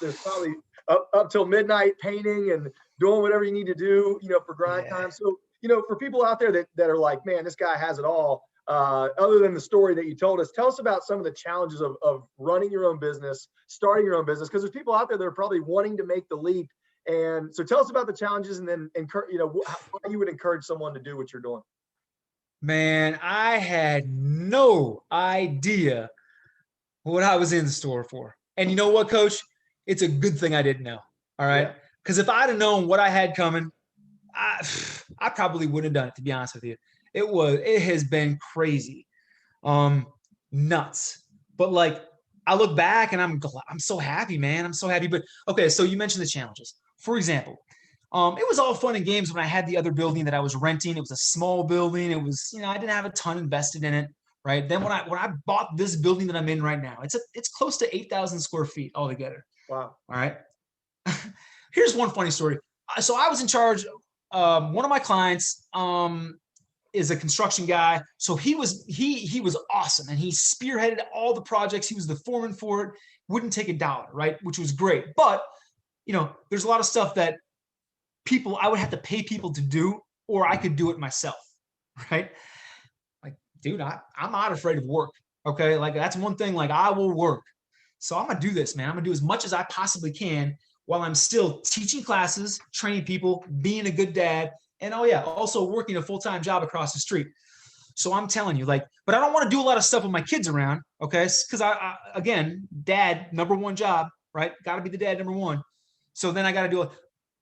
there's probably up till midnight painting and doing whatever you need to do, for grind time. So, for people out there that are like, man, this guy has it all, other than the story that you told us, tell us about some of the challenges of running your own business, starting your own business, because there's people out there that are probably wanting to make the leap. And so tell us about the challenges, and then, how you would encourage someone to do what you're doing. Man, I had no idea what I was in store for. And you know what, Coach? It's a good thing I didn't know. All right. Because if I'd have known what I had coming, I probably wouldn't have done it, to be honest with you. It has been crazy. Nuts. But like, I look back and I'm so happy, man. I'm so happy. But okay, so you mentioned the challenges. For example, it was all fun and games when I had the other building that I was renting. It was a small building. It was, I didn't have a ton invested in it, right? Then when I bought this building that I'm in right now, it's close to 8,000 square feet altogether. Wow. All right. Here's one funny story. So I was in charge. One of my clients is a construction guy. So he was awesome, and he spearheaded all the projects. He was the foreman for it. Wouldn't take a dollar, right? Which was great. But there's a lot of stuff that I would have to pay people to do, or I could do it myself, right? Like, dude, I'm not afraid of work. Okay, like that's one thing. Like I will work. So I'm gonna do this, man. I'm gonna do as much as I possibly can while I'm still teaching classes, training people, being a good dad, and also working a full-time job across the street. So I'm telling you, but I don't want to do a lot of stuff with my kids around, okay? Because I again, dad, number one job, right? Got to be the dad number one. So then I got to do it.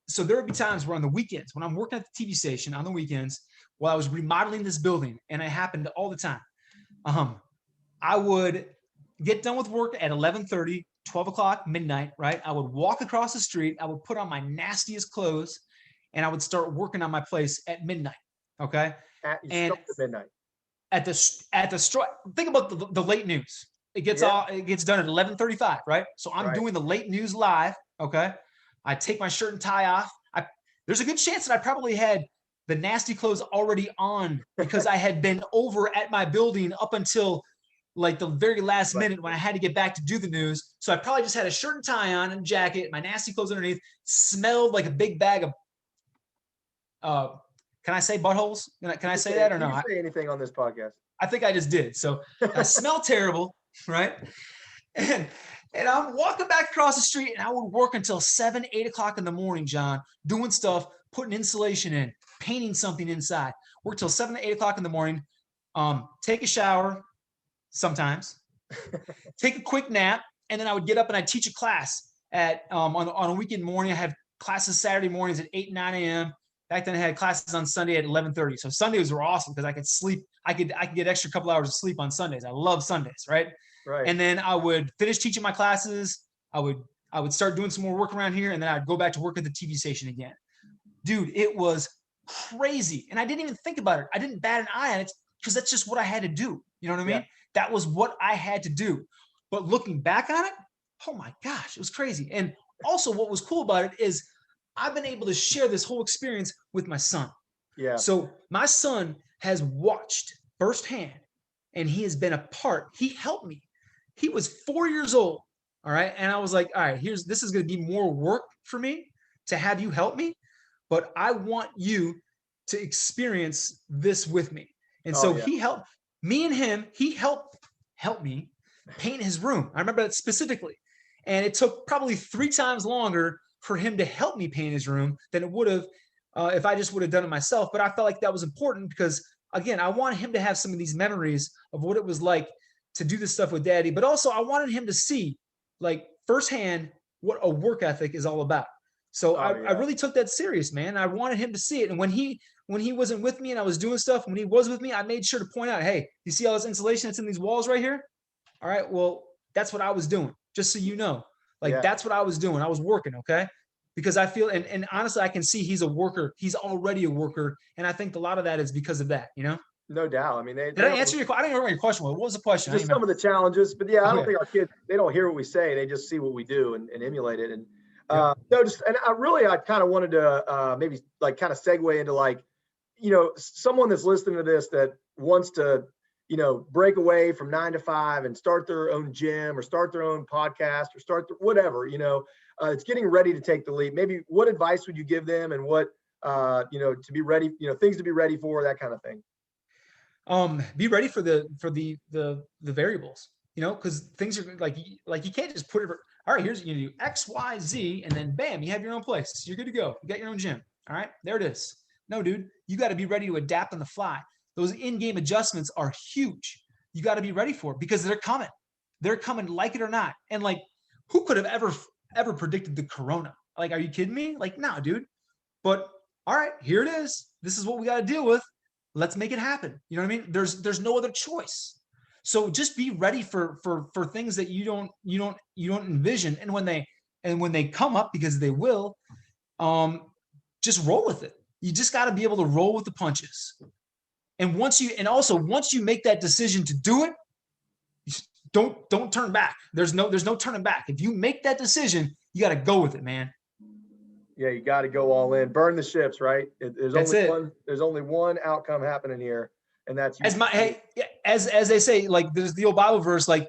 So there would be times where on the weekends, when I'm working at the TV station on the weekends, while I was remodeling this building, and it happened all the time, I would get done with work at 11:30, 12 o'clock, midnight, right? I would walk across the street. I would put on my nastiest clothes, and I would start working on my place at midnight. Okay. At midnight. At the think about the late news. It gets done at 11:35, right? So I'm doing the late news live. Okay. I take my shirt and tie off. There's a good chance that I probably had the nasty clothes already on because I had been over at my building up until like the very last minute when I had to get back to do the news. So I probably just had a shirt and tie on and jacket, my nasty clothes underneath, smelled like a big bag of, can I say buttholes? Can I say that or no? Can you say anything on this podcast? I think I just did. So I smell terrible, right? And I'm walking back across the street, and I would work until 7, 8 o'clock in the morning, John, doing stuff, putting insulation in, painting something inside. Work till 7 to 8 o'clock in the morning, take a shower, sometimes take a quick nap, and then I would get up and I'd teach a class at on a weekend morning. I had classes Saturday mornings at 8, 9 a.m. Back then I had classes on Sunday at 11:30. So Sundays were awesome because I could sleep. I could get extra couple hours of sleep on Sundays. I love Sundays, right? Right. And then I would finish teaching my classes. I would start doing some more work around here, and then I'd go back to work at the TV station again. Dude, it was crazy. And I didn't even think about it. I didn't bat an eye on it because that's just what I had to do. You know what I mean? That was what I had to do. But looking back on it, oh my gosh, it was crazy. And also what was cool about it is I've been able to share this whole experience with my son. Yeah. So my son has watched firsthand, and he has been a part. He helped me. He was 4 years old. All right. And I was like, all right, this is going to be more work for me to have you help me, but I want you to experience this with me. And he helped me and him. He helped me paint his room. I remember that specifically. And it took probably 3 times longer for him to help me paint his room than it would have if I just would have done it myself. But I felt like that was important because, again, I wanted him to have some of these memories of what it was like to do this stuff with Daddy. But also I wanted him to see, like, firsthand what a work ethic is all about. So I really took that serious, man. I wanted him to see it. And when he wasn't with me and I was doing stuff, when he was with me, I made sure to point out, hey, you see all this insulation that's in these walls right here? All right, well, that's what I was doing, just so you know. That's what I was doing. I was working, okay? Because I feel, and honestly, I can see he's a worker. He's already a worker. And I think a lot of that is because of that, you know? No doubt. I mean, did I answer your question? I didn't remember your question. What was the question? Just some of the challenges. But I don't think our kids, they don't hear what we say. They just see what we do and emulate it. And I kind of wanted to maybe like kind of segue into like, someone that's listening to this that wants to, break away from 9 to 5 and start their own gym or start their own podcast or start whatever, it's getting ready to take the leap. Maybe what advice would you give them and what, to be ready, things to be ready for, that kind of thing? Be ready for the variables, because things are like you can't just put it. All right, here's, you do X, Y, Z, and then bam, you have your own place. You're good to go. You got your own gym. All right, there it is. No, dude, you got to be ready to adapt on the fly. Those in-game adjustments are huge. You got to be ready for it because they're coming. They're coming, like it or not. And like, who could have ever predicted the corona? Like, are you kidding me? Like, no, dude. But all right, here it is. This is what we got to deal with. Let's make it happen. You know what I mean? There's no other choice. So just be ready for things that you don't envision. And when they come up, because they will, just roll with it. You just got to be able to roll with the punches. And once you make that decision to do it, don't turn back. There's no turning back. If you make that decision, you got to go with it, man. Yeah, you got to go all in. Burn the ships, right? There's only one outcome happening here, and that's you. As they say, like there's the old Bible verse, like,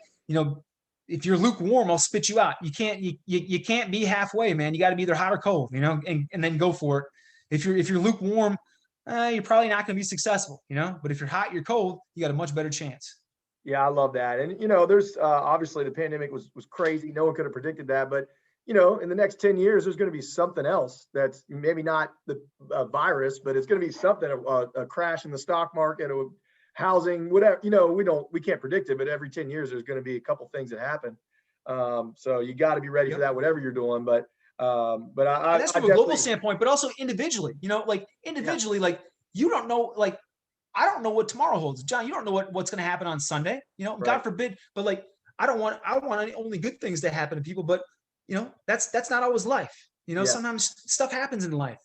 if you're lukewarm, I'll spit you out. You can't be halfway, man. You got to be either hot or cold, and then go for it. If you're lukewarm, you're probably not going to be successful, But if you're hot, you're cold, you got a much better chance. Yeah, I love that. And there's obviously the pandemic was crazy. No one could have predicted that, but in the next 10 years, there's going to be something else that's maybe not the virus, but it's going to be something, a crash in the stock market or housing, whatever. We can't predict it, but every 10 years, there's going to be a couple things that happen. So you got to be ready for that, whatever you're doing. But that's from a global standpoint, but also individually, individually, like you don't know, like I don't know what tomorrow holds. John, you don't know what's going to happen on Sunday, Right. God forbid, but like, I want only good things to happen to people, but that's not always life. Sometimes stuff happens in life.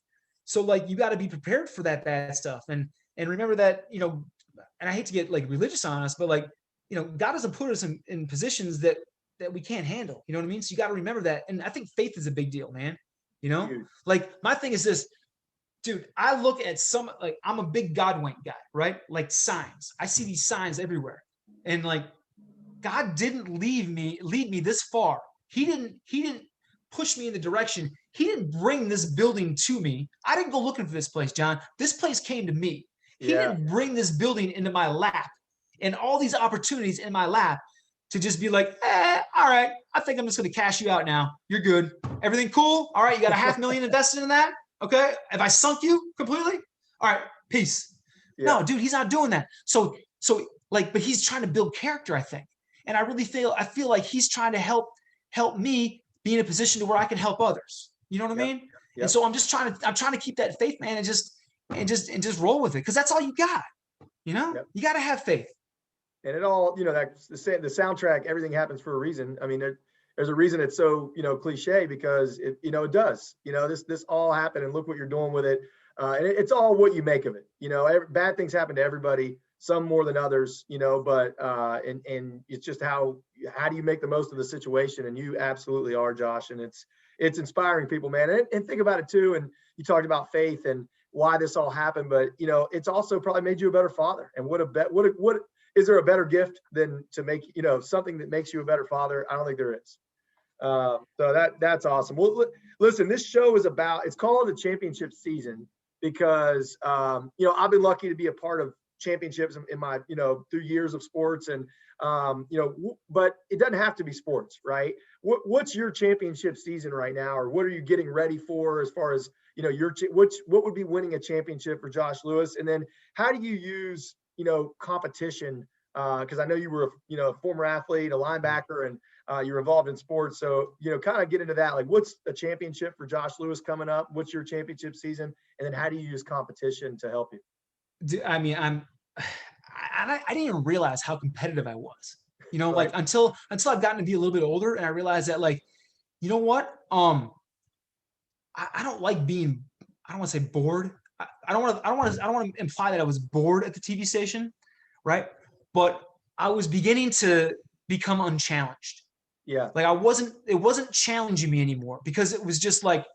So like, you got to be prepared for that bad stuff. And remember that, and I hate to get like religious on us, but like, God doesn't put us in positions that we can't handle. You know what I mean? So you got to remember that. And I think faith is a big deal, man. Like my thing is this, dude, I look at I'm a big God wink guy, right? Like signs. I see these signs everywhere. And like, God didn't lead me this far. He didn't push me in the direction. He didn't bring this building to me. I didn't go looking for this place, John. This place came to me. He didn't bring this building into my lap and all these opportunities in my lap to just be like, all right, I think I'm just going to cash you out now. You're good. Everything cool? All right, you got $500,000 invested in that? Okay. Have I sunk you completely? All right, peace. Yeah. No, dude, he's not doing that. So like, but he's trying to build character, I think. And I feel like he's trying to help me be in a position to where I can help others. You know what I mean? Yep. And so I'm trying to keep that faith, man, and just roll with it. Because that's all you got. You got to have faith. And it all, that's the soundtrack, everything happens for a reason. I mean, there's a reason it's so, cliche, because it does, this all happened, and look what you're doing with it. And it's all what you make of it. Bad things happen to everybody, some more than others, but and it's just how do you make the most of the situation? And you absolutely are, Josh. And it's inspiring people, man. And think about it too. And you talked about faith and why this all happened, but it's also probably made you a better father. And what is there a better gift than to make, something that makes you a better father? I don't think there is. So that's awesome. Well, listen, this show is it's called the championship season because, I've been lucky to be a part of championships in my, through years of sports, and, but it doesn't have to be sports, right? What's your championship season right now, or what are you getting ready for as far as, what would be winning a championship for Josh Lewis? And then how do you use, competition? Because I know you were, a former athlete, a linebacker, and you're involved in sports. So, kind of get into that. Like, what's a championship for Josh Lewis coming up? What's your championship season? And then how do you use competition to help you? I mean, I didn't even realize how competitive I was, right. Like until I've gotten to be a little bit older, and I realized that, like, you know what? I don't like being, I don't want to say bored. I don't want to imply that I was bored at the TV station, right? But I was beginning to become unchallenged. Yeah. Like it wasn't challenging me anymore, because it was just like,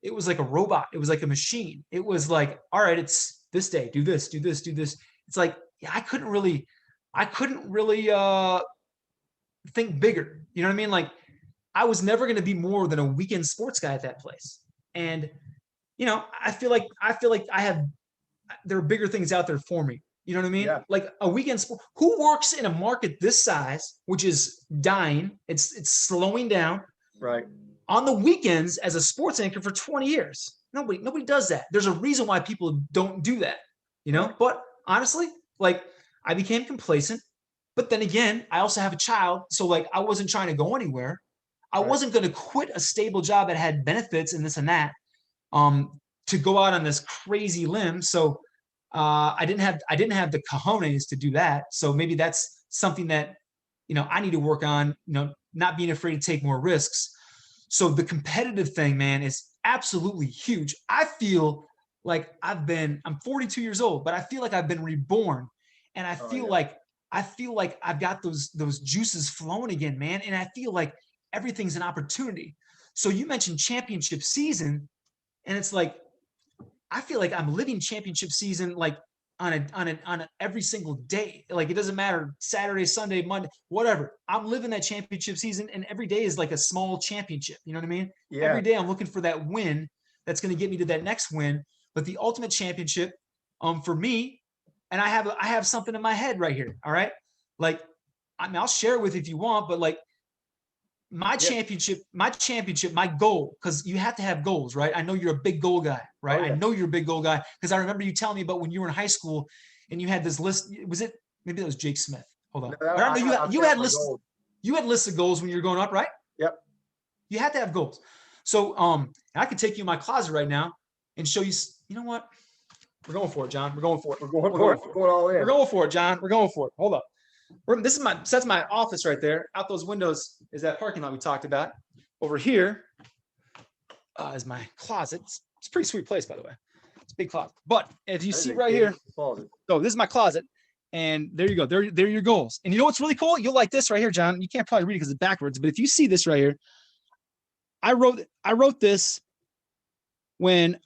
it was like a robot. It was like a machine. It was like, all right, it's this day, do this, do this, do this. It's like, yeah, I couldn't really think bigger. You know what I mean? Like, I was never going to be more than a weekend sports guy at that place. And, I feel like there are bigger things out there for me. You know what I mean? Yeah. Like a weekend sport. Who works in a market this size, which is dying? It's slowing down. Right. On the weekends as a sports anchor for 20 years. Nobody does that. There's a reason why people don't do that, But honestly, like, I became complacent. But then again, I also have a child. So like, I wasn't trying to go anywhere. I wasn't going to quit a stable job that had benefits and this and that to go out on this crazy limb. So I didn't have the cojones to do that. So maybe that's something that, I need to work on, not being afraid to take more risks. So the competitive thing, man, is absolutely huge. I feel like I'm 42 years old, but I feel like I've been reborn. And I feel like I've got those juices flowing again, man. And I feel like everything's an opportunity. So you mentioned championship season, and it's like, I feel like I'm living championship season, like on a every single day. Like, it doesn't matter, Saturday, Sunday, Monday, whatever. I'm living that championship season, and every day is like a small championship. You know what I mean? Yeah. Every day I'm looking for that win that's going to get me to that next win. But the ultimate championship, for me, and I have something in my head right here. All right. Like, I mean, I'll share it with you if you want, but like, my championship, my goal, because you have to have goals, right? I know you're a big goal guy, right? I know you're a big goal guy, because I remember you telling me about when you were in high school and you had this list. Was it, maybe that was Jake Smith? Hold on. No, but I know you had lists. You had lists of goals when you were growing up, right? Yep. You had to have goals. So I could take you in my closet right now and show you. You know what? We're going for it, John. We're going for it. We're going all in. We're going for it, John. We're going for it. Hold up. That's my office right there. Out those windows is that parking lot we talked about. Over here is my closet. It's a pretty sweet place, by the way. It's a big closet. But if you see right here, so this is my closet, and there you go. There are your goals. And you know what's really cool? You'll like this right here, John. You can't probably read it because it's backwards, but if you see this right here, I wrote this when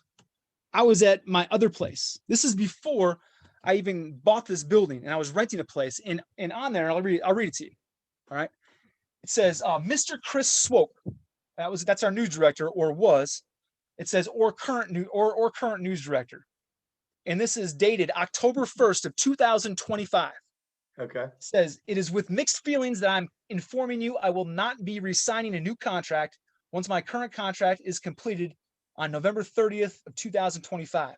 I was at my other place. This is before I even bought this building, and I was renting a place, and on there, I'll read it to you. All right. It says, Mr. Chris Swope. That's our news director, or was. It says, or current news director. And this is dated October 1st of 2025. Okay. It says, it is with mixed feelings that I'm informing you I will not be re-signing a new contract once my current contract is completed on November 30th of 2025.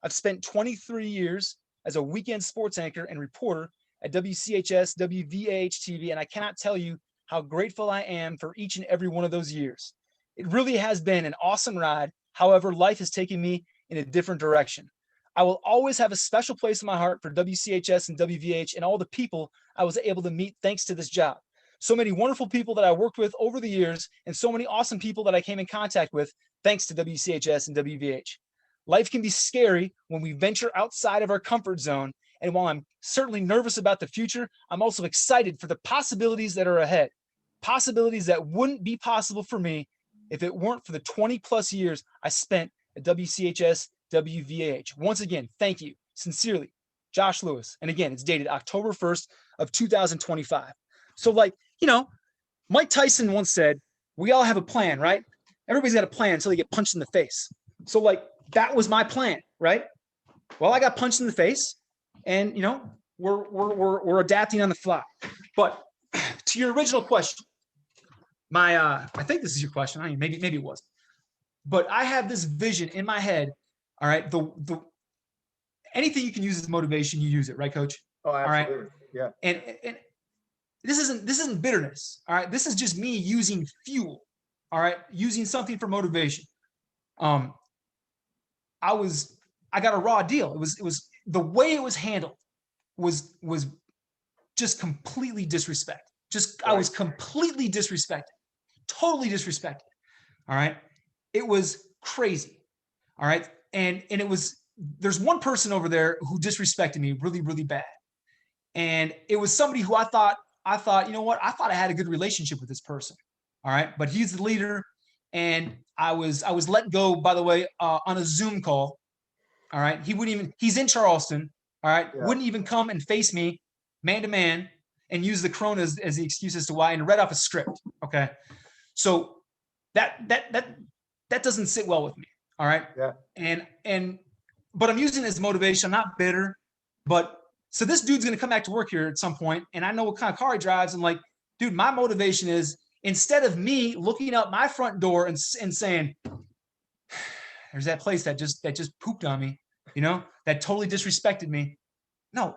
I've spent 23 years as a weekend sports anchor and reporter at WCHS, WVAH TV, and I cannot tell you how grateful I am for each and every one of those years. It really has been an awesome ride. However, life has taken me in a different direction. I will always have a special place in my heart for WCHS and WVH and all the people I was able to meet thanks to this job. So many wonderful people that I worked with over the years, and so many awesome people that I came in contact with thanks to WCHS and WVH. Life can be scary when we venture outside of our comfort zone. And while I'm certainly nervous about the future, I'm also excited for the possibilities that are ahead. Possibilities that wouldn't be possible for me if it weren't for the 20 plus years I spent at WCHS, WVAH. Once again, thank you. Sincerely, Josh Lewis. And again, it's dated October 1st of 2025. So Mike Tyson once said, we all have a plan, right? Everybody's got a plan until they get punched in the face. So that was my plan, right? Well, I got punched in the face, and we're adapting on the fly. But to your original question, I think this is your question. I mean, maybe it was, but I have this vision in my head. All right, the anything you can use as motivation, you use it, right, Coach? Oh, absolutely. All right? Yeah. And this isn't bitterness. All right, this is just me using fuel. All right, using something for motivation. I got a raw deal. It was the way it was handled was just completely disrespect. I was completely disrespected, totally disrespected. All right. It was crazy. All right. And there's one person over there who disrespected me really, really bad. And it was somebody who I thought, you know what? I thought I had a good relationship with this person. All right. But he's the leader. And I was let go, by the way, on a Zoom call. All right. He's in Charleston. All right. Yeah. Wouldn't even come and face me man to man and use the corona as the excuse as to why, and read off a script. Okay. So that doesn't sit well with me. All right. Yeah. But I'm using it as motivation. I'm not bitter, but so this dude's going to come back to work here at some point, and I know what kind of car he drives. And like, dude, my motivation is, instead of me looking out my front door and saying, there's that place that just pooped on me, that totally disrespected me. No,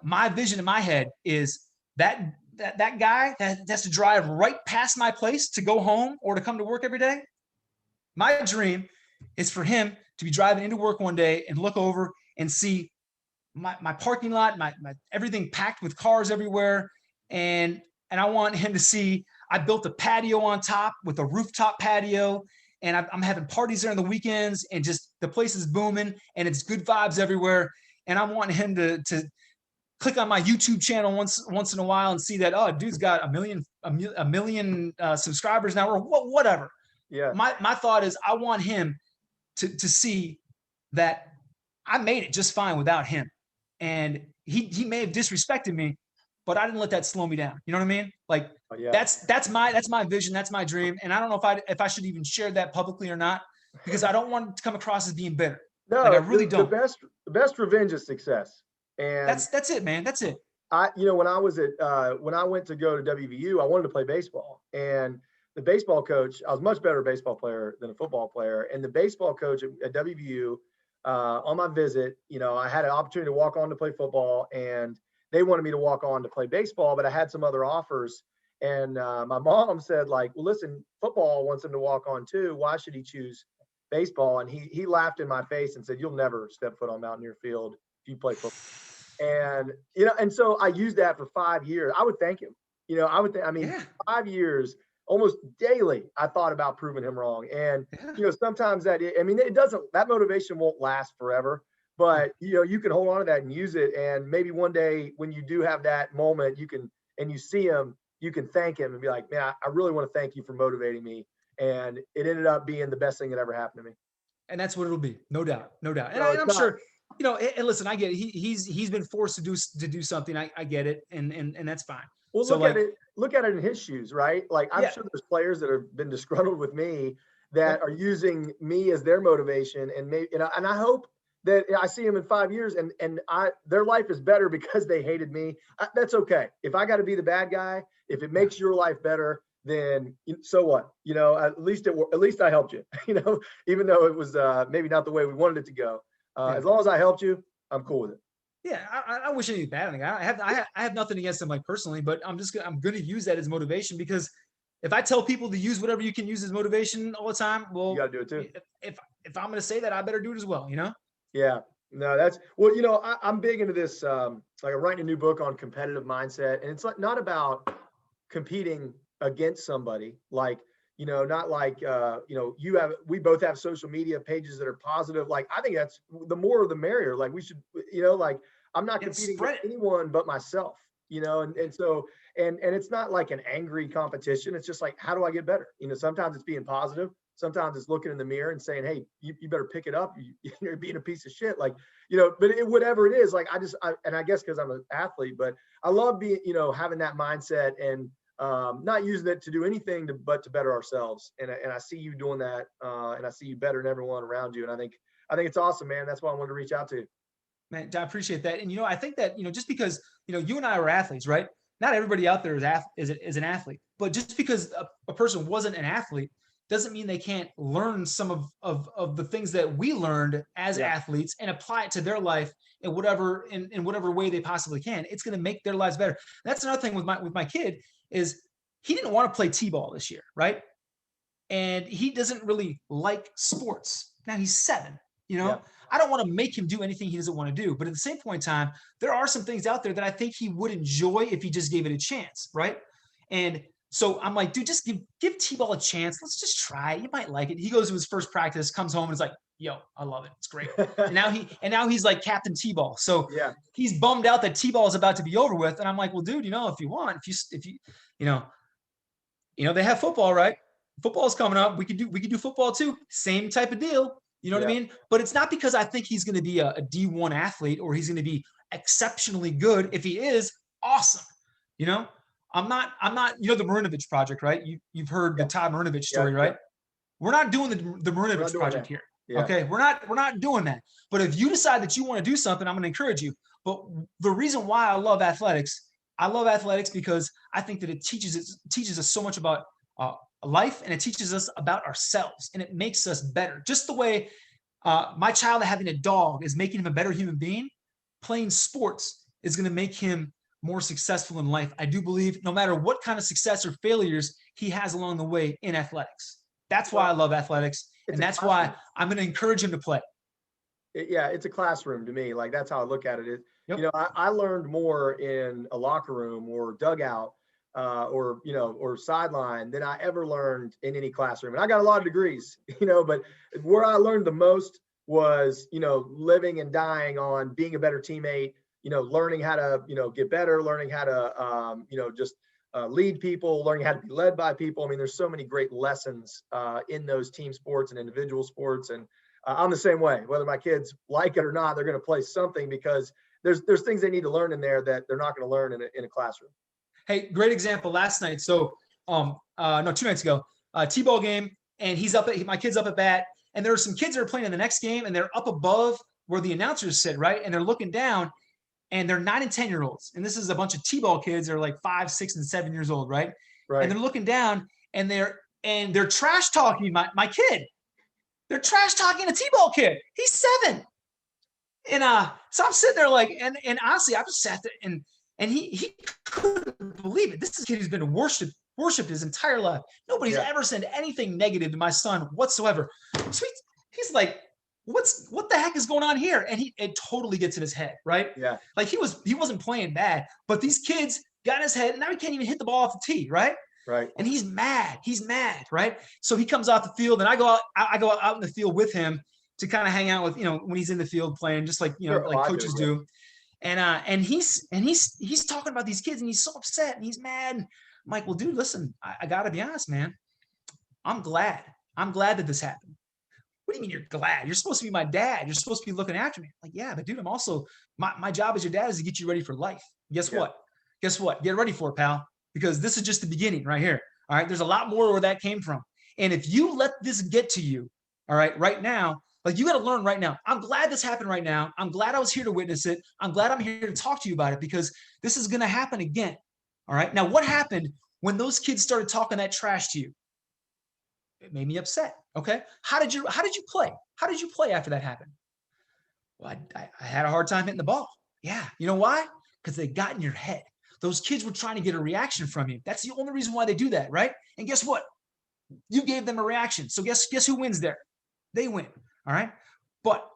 my vision in my head is that guy that has to drive right past my place to go home or to come to work every day. My dream is for him to be driving into work one day and look over and see my parking lot, my everything packed with cars everywhere, and I want him to see I built a patio on top with a rooftop patio, and I'm having parties there on the weekends, and just the place is booming, and it's good vibes everywhere. And I want him to click on my YouTube channel once in a while and see that, oh, dude's got a million subscribers now, or whatever. Yeah. My thought is I want him to see that I made it just fine without him. And he may have disrespected me, but I didn't let that slow me down. You know what I mean? Like, Yeah. that's my vision. That's my dream. And I don't know if I should even share that publicly or not, because I don't want it to come across as being bitter. No, like, I really don't. The best revenge is success. And that's it, man. That's it. When I went to go to WVU, I wanted to play baseball, and the baseball coach, I was much better baseball player than a football player. And the baseball coach at WVU, on my visit, I had an opportunity to walk on to play football, and they wanted me to walk on to play baseball, but I had some other offers. And my mom said, like, well, listen, football wants him to walk on too. Why should he choose baseball? And he laughed in my face and said, you'll never step foot on Mountaineer Field if you play football. And, and so I used that for 5 years. I would thank him. 5 years, almost daily, I thought about proving him wrong. And, sometimes that motivation won't last forever, but, you can hold on to that and use it. And maybe one day when you do have that moment, you see him, you can thank him and be like, man, I really want to thank you for motivating me. And it ended up being the best thing that ever happened to me. And that's what it'll be. No doubt. And I'm sure, and listen, I get it. He's been forced to do something. I get it. And that's fine. Well, look at it in his shoes, right? Like, I'm sure there's players that have been disgruntled with me that are using me as their motivation. And and I hope that I see him in 5 years and their life is better because they hated me. That's okay. If I got to be the bad guy, if it makes your life better, then so what? At least I helped you. Even though it was maybe not the way we wanted it to go. As long as I helped you, I'm cool with it. Yeah, I wish any bad thing. I have nothing against him, like, personally, but I'm going to use that as motivation, because if I tell people to use whatever you can use as motivation all the time, well, you got to do it too. If I'm going to say that, I better do it as well. Yeah. No, I'm big into this. Like, I'm writing a new book on competitive mindset, and it's not about competing against somebody. Like, not like, we both have social media pages that are positive. Like, I think that's the more the merrier. Like, we should, like, I'm not competing with anyone but myself, and so, and it's not like an angry competition. It's just like, how do I get better? Sometimes it's being positive. Sometimes it's looking in the mirror and saying, hey, you better pick it up. You're being a piece of shit. Like, but whatever it is, like, I guess because I'm an athlete, but I love being, having that mindset and, not using it to do anything but to better ourselves. And I see you doing that. And I see you better than everyone around you. And I think it's awesome, man. That's why I wanted to reach out to you. Man, I appreciate that. And, I think that, just because, you and I are athletes, right? Not everybody out there is an athlete, but just because a person wasn't an athlete doesn't mean they can't learn some of the things that we learned as athletes and apply it to their life in whatever way they possibly can. It's going to make their lives better. That's another thing with my kid is he didn't want to play t-ball this year, right? And he doesn't really like sports. Now he's 7, I don't want to make him do anything he doesn't want to do. But at the same point in time, there are some things out there that I think he would enjoy if he just gave it a chance, right? And so I'm like, dude, just give t-ball a chance. Let's just try it. You might like it. He goes to his first practice, comes home, and is like, yo, I love it. It's great. And now he's like Captain T-ball. So he's bummed out that T-ball is about to be over with. And I'm like, well, dude, if you want, if you they have football, right? Football's coming up. We could do football too. Same type of deal. You know what I mean? But it's not because I think he's going to be a D1 athlete or he's going to be exceptionally good. If he is, awesome. I'm not, the Marinovich project, right? You've heard the Todd Marinovich story, right? We're not doing the Marinovich project here. Yeah. Okay. We're not doing that. But if you decide that you want to do something, I'm going to encourage you. But the reason why I love athletics because I think that it teaches us so much about life, and it teaches us about ourselves, and it makes us better. Just the way my child having a dog is making him a better human being, playing sports is going to make him more successful in life. I do believe no matter what kind of success or failures he has along the way in athletics. That's why I love athletics. And that's why I'm going to encourage him to play. It's a classroom to me. Like, that's how I look at it. Yep. You know, I learned more in a locker room or dugout or sideline than I ever learned in any classroom. And I got a lot of degrees, but where I learned the most was, living and dying on being a better teammate, learning how to, get better, learning how to, just lead people, learning how to be led by people. I mean, there's so many great lessons in those team sports and individual sports. And I'm the same way. Whether my kids like it or not, they're going to play something because there's things they need to learn in there that they're not going to learn in a classroom. Hey, great example last night. So, 2 nights ago, T-ball game, and my kid's up at bat, and there are some kids that are playing in the next game, and they're up above where the announcers sit, right? And they're looking down, and they're 9 and 10-year-olds. And this is a bunch of T-ball kids that are like 5, 6, and 7 years old, right? Right. And they're looking down, and they're trash talking my kid. They're trash talking a T-ball kid. He's 7. And so I'm sitting there like, and honestly, I just sat there and he couldn't believe it. This is a kid who's been worshipped his entire life. Nobody's ever said anything negative to my son whatsoever. So he's like, what the heck is going on here? And it totally gets in his head, right? Yeah. Like he wasn't playing bad, but these kids got in his head, and now he can't even hit the ball off the tee, right? Right. And he's mad, right? So he comes off the field, and I go out in the field with him to kind of hang out with, when he's in the field playing, just like, like coaches do. And he's talking about these kids, and he's so upset and he's mad. And I'm like, well, dude, listen, I gotta be honest, man. I'm glad that this happened. What do you mean you're glad? You're supposed to be my dad. You're supposed to be looking after me. I'm like, yeah, but dude, I'm also, my job as your dad is to get you ready for life. Guess what? Get ready for it, pal, because this is just the beginning right here. All right. There's a lot more where that came from. And if you let this get to you, all right, right now, like you got to learn right now. I'm glad this happened right now. I'm glad I was here to witness it. I'm glad I'm here to talk to you about it because this is going to happen again. All right. Now, what happened when those kids started talking that trash to you? It made me upset. Okay. How did you play? How did you play after that happened? Well, I had a hard time hitting the ball. Yeah. You know why? Because they got in your head. Those kids were trying to get a reaction from you. That's the only reason why they do that. Right. And guess what? You gave them a reaction. So guess who wins there? They win. All right. But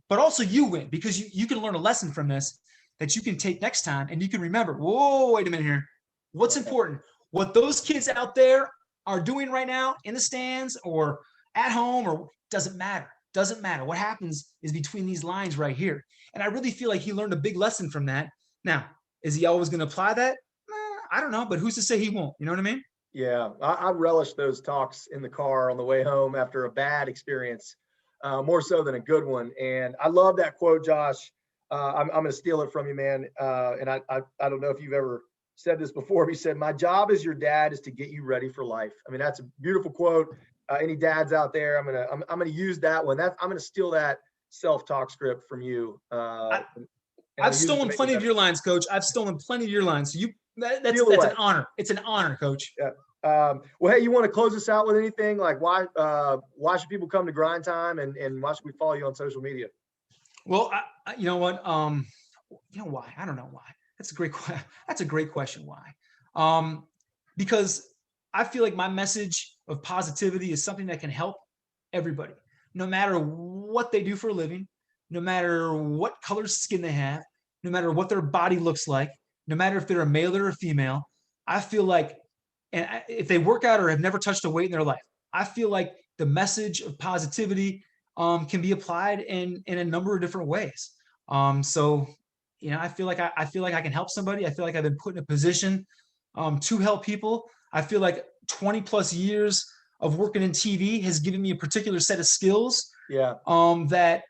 but also you win because you can learn a lesson from this that you can take next time, and you can remember, whoa, wait a minute here. What's important? What those kids out there are doing right now in the stands or at home or doesn't matter. Doesn't matter. What happens is between these lines right here. And I really feel like he learned a big lesson from that. Now, is he always going to apply that? I don't know, but who's to say he won't? You know what I mean? Yeah, I relish those talks in the car on the way home after a bad experience, more so than a good one. And I love that quote, Josh. I'm going to steal it from you, man. And I don't know if you've ever said this before, but he said, "My job as your dad is to get you ready for life." I mean, that's a beautiful quote. Any dads out there, I'm gonna use that one. I'm gonna steal that self-talk script from you. I've stolen plenty of your lines, Coach. I've stolen plenty of your lines. So that's an honor. It's an honor, Coach. Yeah. Well, hey, you want to close us out with anything? Like why should people come to Grind Time, and why should we follow you on social media? Well, you know what? You know why? I don't know why. That's a great question. Why? Because I feel like my message of positivity is something that can help everybody, no matter what they do for a living, no matter what color skin they have, no matter what their body looks like, no matter if they're a male or a female. I feel like, and if they work out or have never touched a weight in their life, I feel like the message of positivity can be applied in a number of different ways. So, I feel like I can help somebody. I feel like I've been put in a position to help people. I feel like 20 plus years of working in TV has given me a particular set of skills. Yeah. That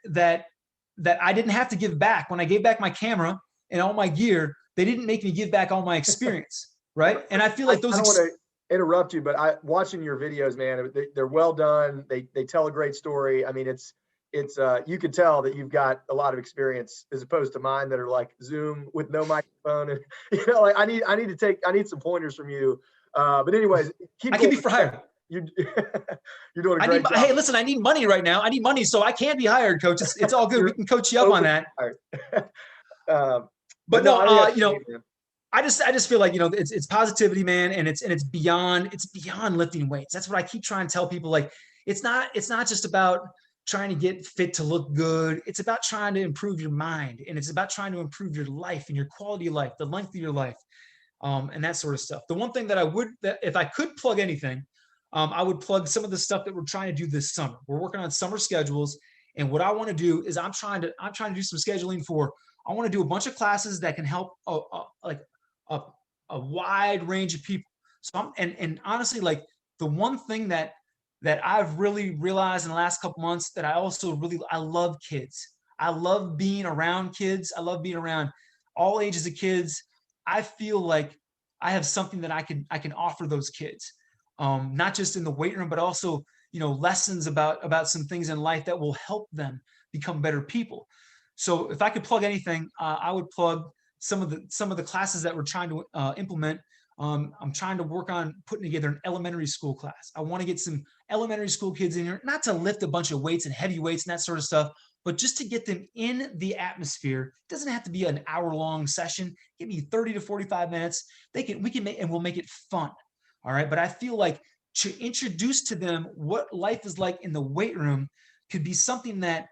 I didn't have to give back. When I gave back my camera and all my gear, they didn't make me give back all my experience. Right. And I feel like those. I don't want to interrupt you, but watching your videos, man, they're well done. They tell a great story. I mean, it's you can tell that you've got a lot of experience as opposed to mine that are like Zoom with no microphone. And like I need some pointers from you. But anyways, I can be fired. You're doing a great job. Hey, listen, I need money right now. I need money, so I can't be hired, Coach. It's all good. We can coach you up on that. But no, I just feel like it's positivity, man, and it's beyond lifting weights. That's what I keep trying to tell people. Like it's not just about trying to get fit to look good. It's about trying to improve your mind, and it's about trying to improve your life and your quality of life, the length of your life, and that sort of stuff. The one thing that if I could plug anything, I would plug some of the stuff that we're trying to do this summer. We're working on summer schedules, and what I want to do is I'm trying to do some scheduling for. I want to do a bunch of classes that can help a wide range of people. So and honestly, like the one thing that I've really realized in the last couple months that I love kids. I love being around kids. I love being around all ages of kids. I feel like I have something that I can offer those kids, not just in the weight room, but also, lessons about some things in life that will help them become better people. So if I could plug anything, I would plug some of the classes that we're trying to implement. I'm trying to work on putting together an elementary school class. I want to get some elementary school kids in here, not to lift a bunch of weights and heavy weights and that sort of stuff, but just to get them in the atmosphere. It doesn't have to be an hour-long session. Give me 30 to 45 minutes. We'll make it fun. All right. But I feel like to introduce to them what life is like in the weight room could be something that,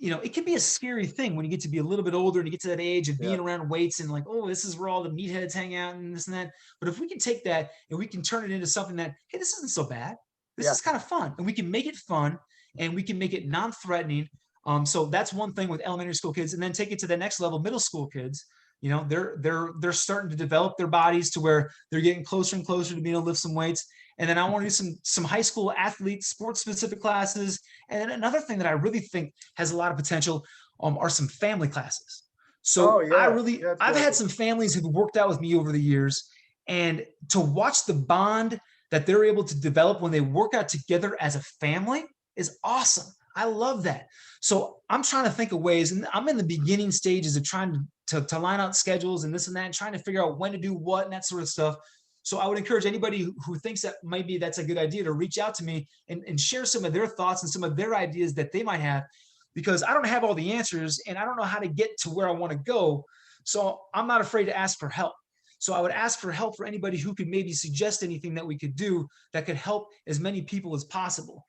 it can be a scary thing when you get to be a little bit older and you get to that age of being around weights and like, oh, this is where all the meatheads hang out and this and that. But if we can take that and we can turn it into something that, hey, this isn't so bad. This is kind of fun. And we can make it fun and we can make it non-threatening. So that's one thing with elementary school kids, and then take it to the next level, middle school kids. They're starting to develop their bodies to where they're getting closer and closer to being able to lift some weights. And then I want to do some high school athlete sports specific classes. And then another thing that I really think has a lot of potential are some family classes. So I've had some families who've worked out with me over the years, and to watch the bond that they're able to develop when they work out together as a family is awesome. I love that. So I'm trying to think of ways, and I'm in the beginning stages of trying to line out schedules and this and that, and trying to figure out when to do what and that sort of stuff. So I would encourage anybody who thinks that maybe that's a good idea to reach out to me and share some of their thoughts and some of their ideas that they might have, because I don't have all the answers and I don't know how to get to where I want to go. So I'm not afraid to ask for help. So I would ask for help for anybody who could maybe suggest anything that we could do that could help as many people as possible.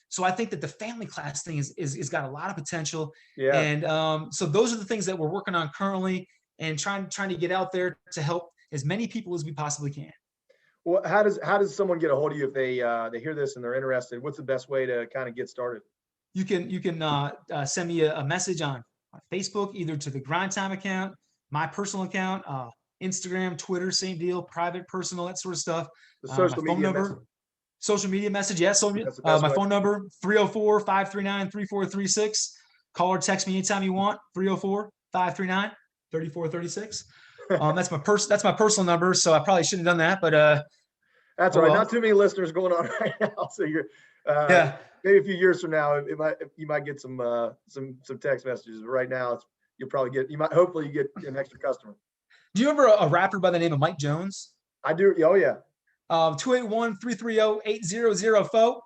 So I think that the family class thing is got a lot of potential. Yeah. And so those are the things that we're working on currently and trying to get out there to help as many people as we possibly can. Well, how does someone get a hold of you if they hear this and they're interested? What's the best way to kind of get started? You can send me a message on Facebook, either to the Grind Time account, my personal account, Instagram, Twitter, same deal, private, personal, that sort of stuff. The social media number. Social media message, yes. So, my phone number, 304-539-3436. Call or text me anytime you want, 304-539-3436. That's my personal number, so I probably shouldn't have done that, but that's all right. Not too many listeners going on right now, so you're maybe a few years from now, you might get some text messages. But right now, hopefully you get an extra customer. Do you remember a rapper by the name of Mike Jones? I do. Oh yeah. 281-330-8004.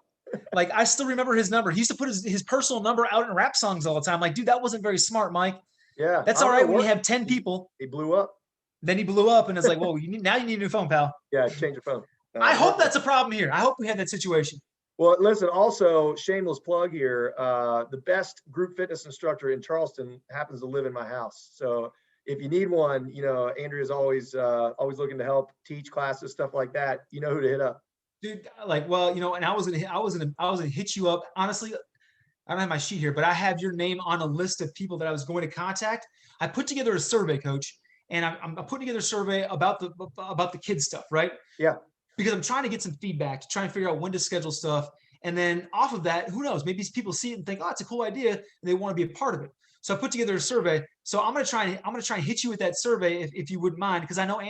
Like, I still remember his number. He used to put his personal number out in rap songs all the time. Like, dude, that wasn't very smart, Mike. Yeah. That's all right when you have 10 people. He blew up. Then he blew up, and it's like, well, now you need a new phone, pal. Yeah, change your phone. I hope that's a problem here. I hope we have that situation. Well, listen, also, shameless plug here. The best group fitness instructor in Charleston happens to live in my house. So if you need one, Andrea's always looking to help teach classes, stuff like that. You know who to hit up. Dude, like, well, and I was gonna hit you up. Honestly, I don't have my sheet here, but I have your name on a list of people that I was going to contact. I put together a survey, Coach, and I'm putting together a survey about the kids stuff, right? Yeah. Because I'm trying to get some feedback to try and figure out when to schedule stuff. And then off of that, who knows? Maybe people see it and think, oh, it's a cool idea, and they want to be a part of it. So I put together a survey. So I'm gonna try and hit you with that survey if you wouldn't mind, because I know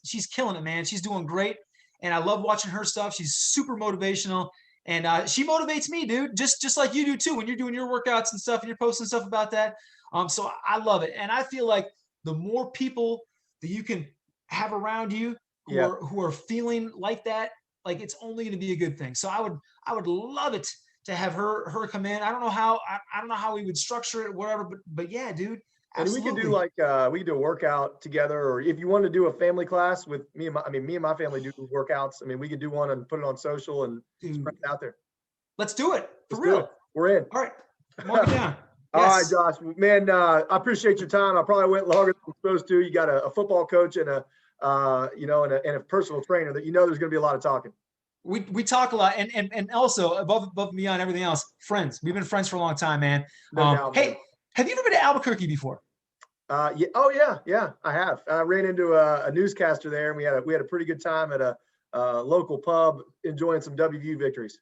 she's killing it, man. She's doing great, and I love watching her stuff. She's super motivational, and she motivates me, dude. Just like you do too when you're doing your workouts and stuff, and you're posting stuff about that. So I love it, and I feel like the more people that you can have around you who are feeling like that, like, it's only going to be a good thing. So I would love it to have her come in. I don't know how we would structure it, whatever, but yeah, dude. Absolutely. And we could do we could do a workout together, or if you want to do a family class with me and my family do workouts. I mean, we could do one and put it on social and spread it out there. Let's do it for real. We're in. All right. Mark it down. All right, Yes. Josh, man, I appreciate your time. I probably went longer than I'm supposed to. You got a football coach and a personal trainer that there's going to be a lot of talking. We talk a lot, and also above and beyond everything else, friends. We've been friends for a long time, man. No doubt, hey, man. have you ever been to Albuquerque before? Yeah. Oh yeah, I have. I ran into a newscaster there, and we had a pretty good time at a local pub, enjoying some WVU victories.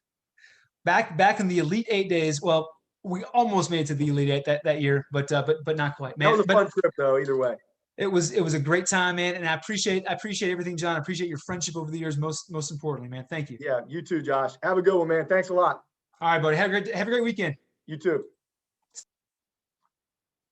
Back in the Elite Eight days. Well, we almost made it to the Elite Eight that year, but not quite, man. That was a fun trip, though. Either way, it was a great time, man, and I appreciate everything, John. I appreciate your friendship over the years. Most importantly, man. Thank you. Yeah, you too, Josh. Have a good one, man. Thanks a lot. All right, buddy. Have a great weekend. You too.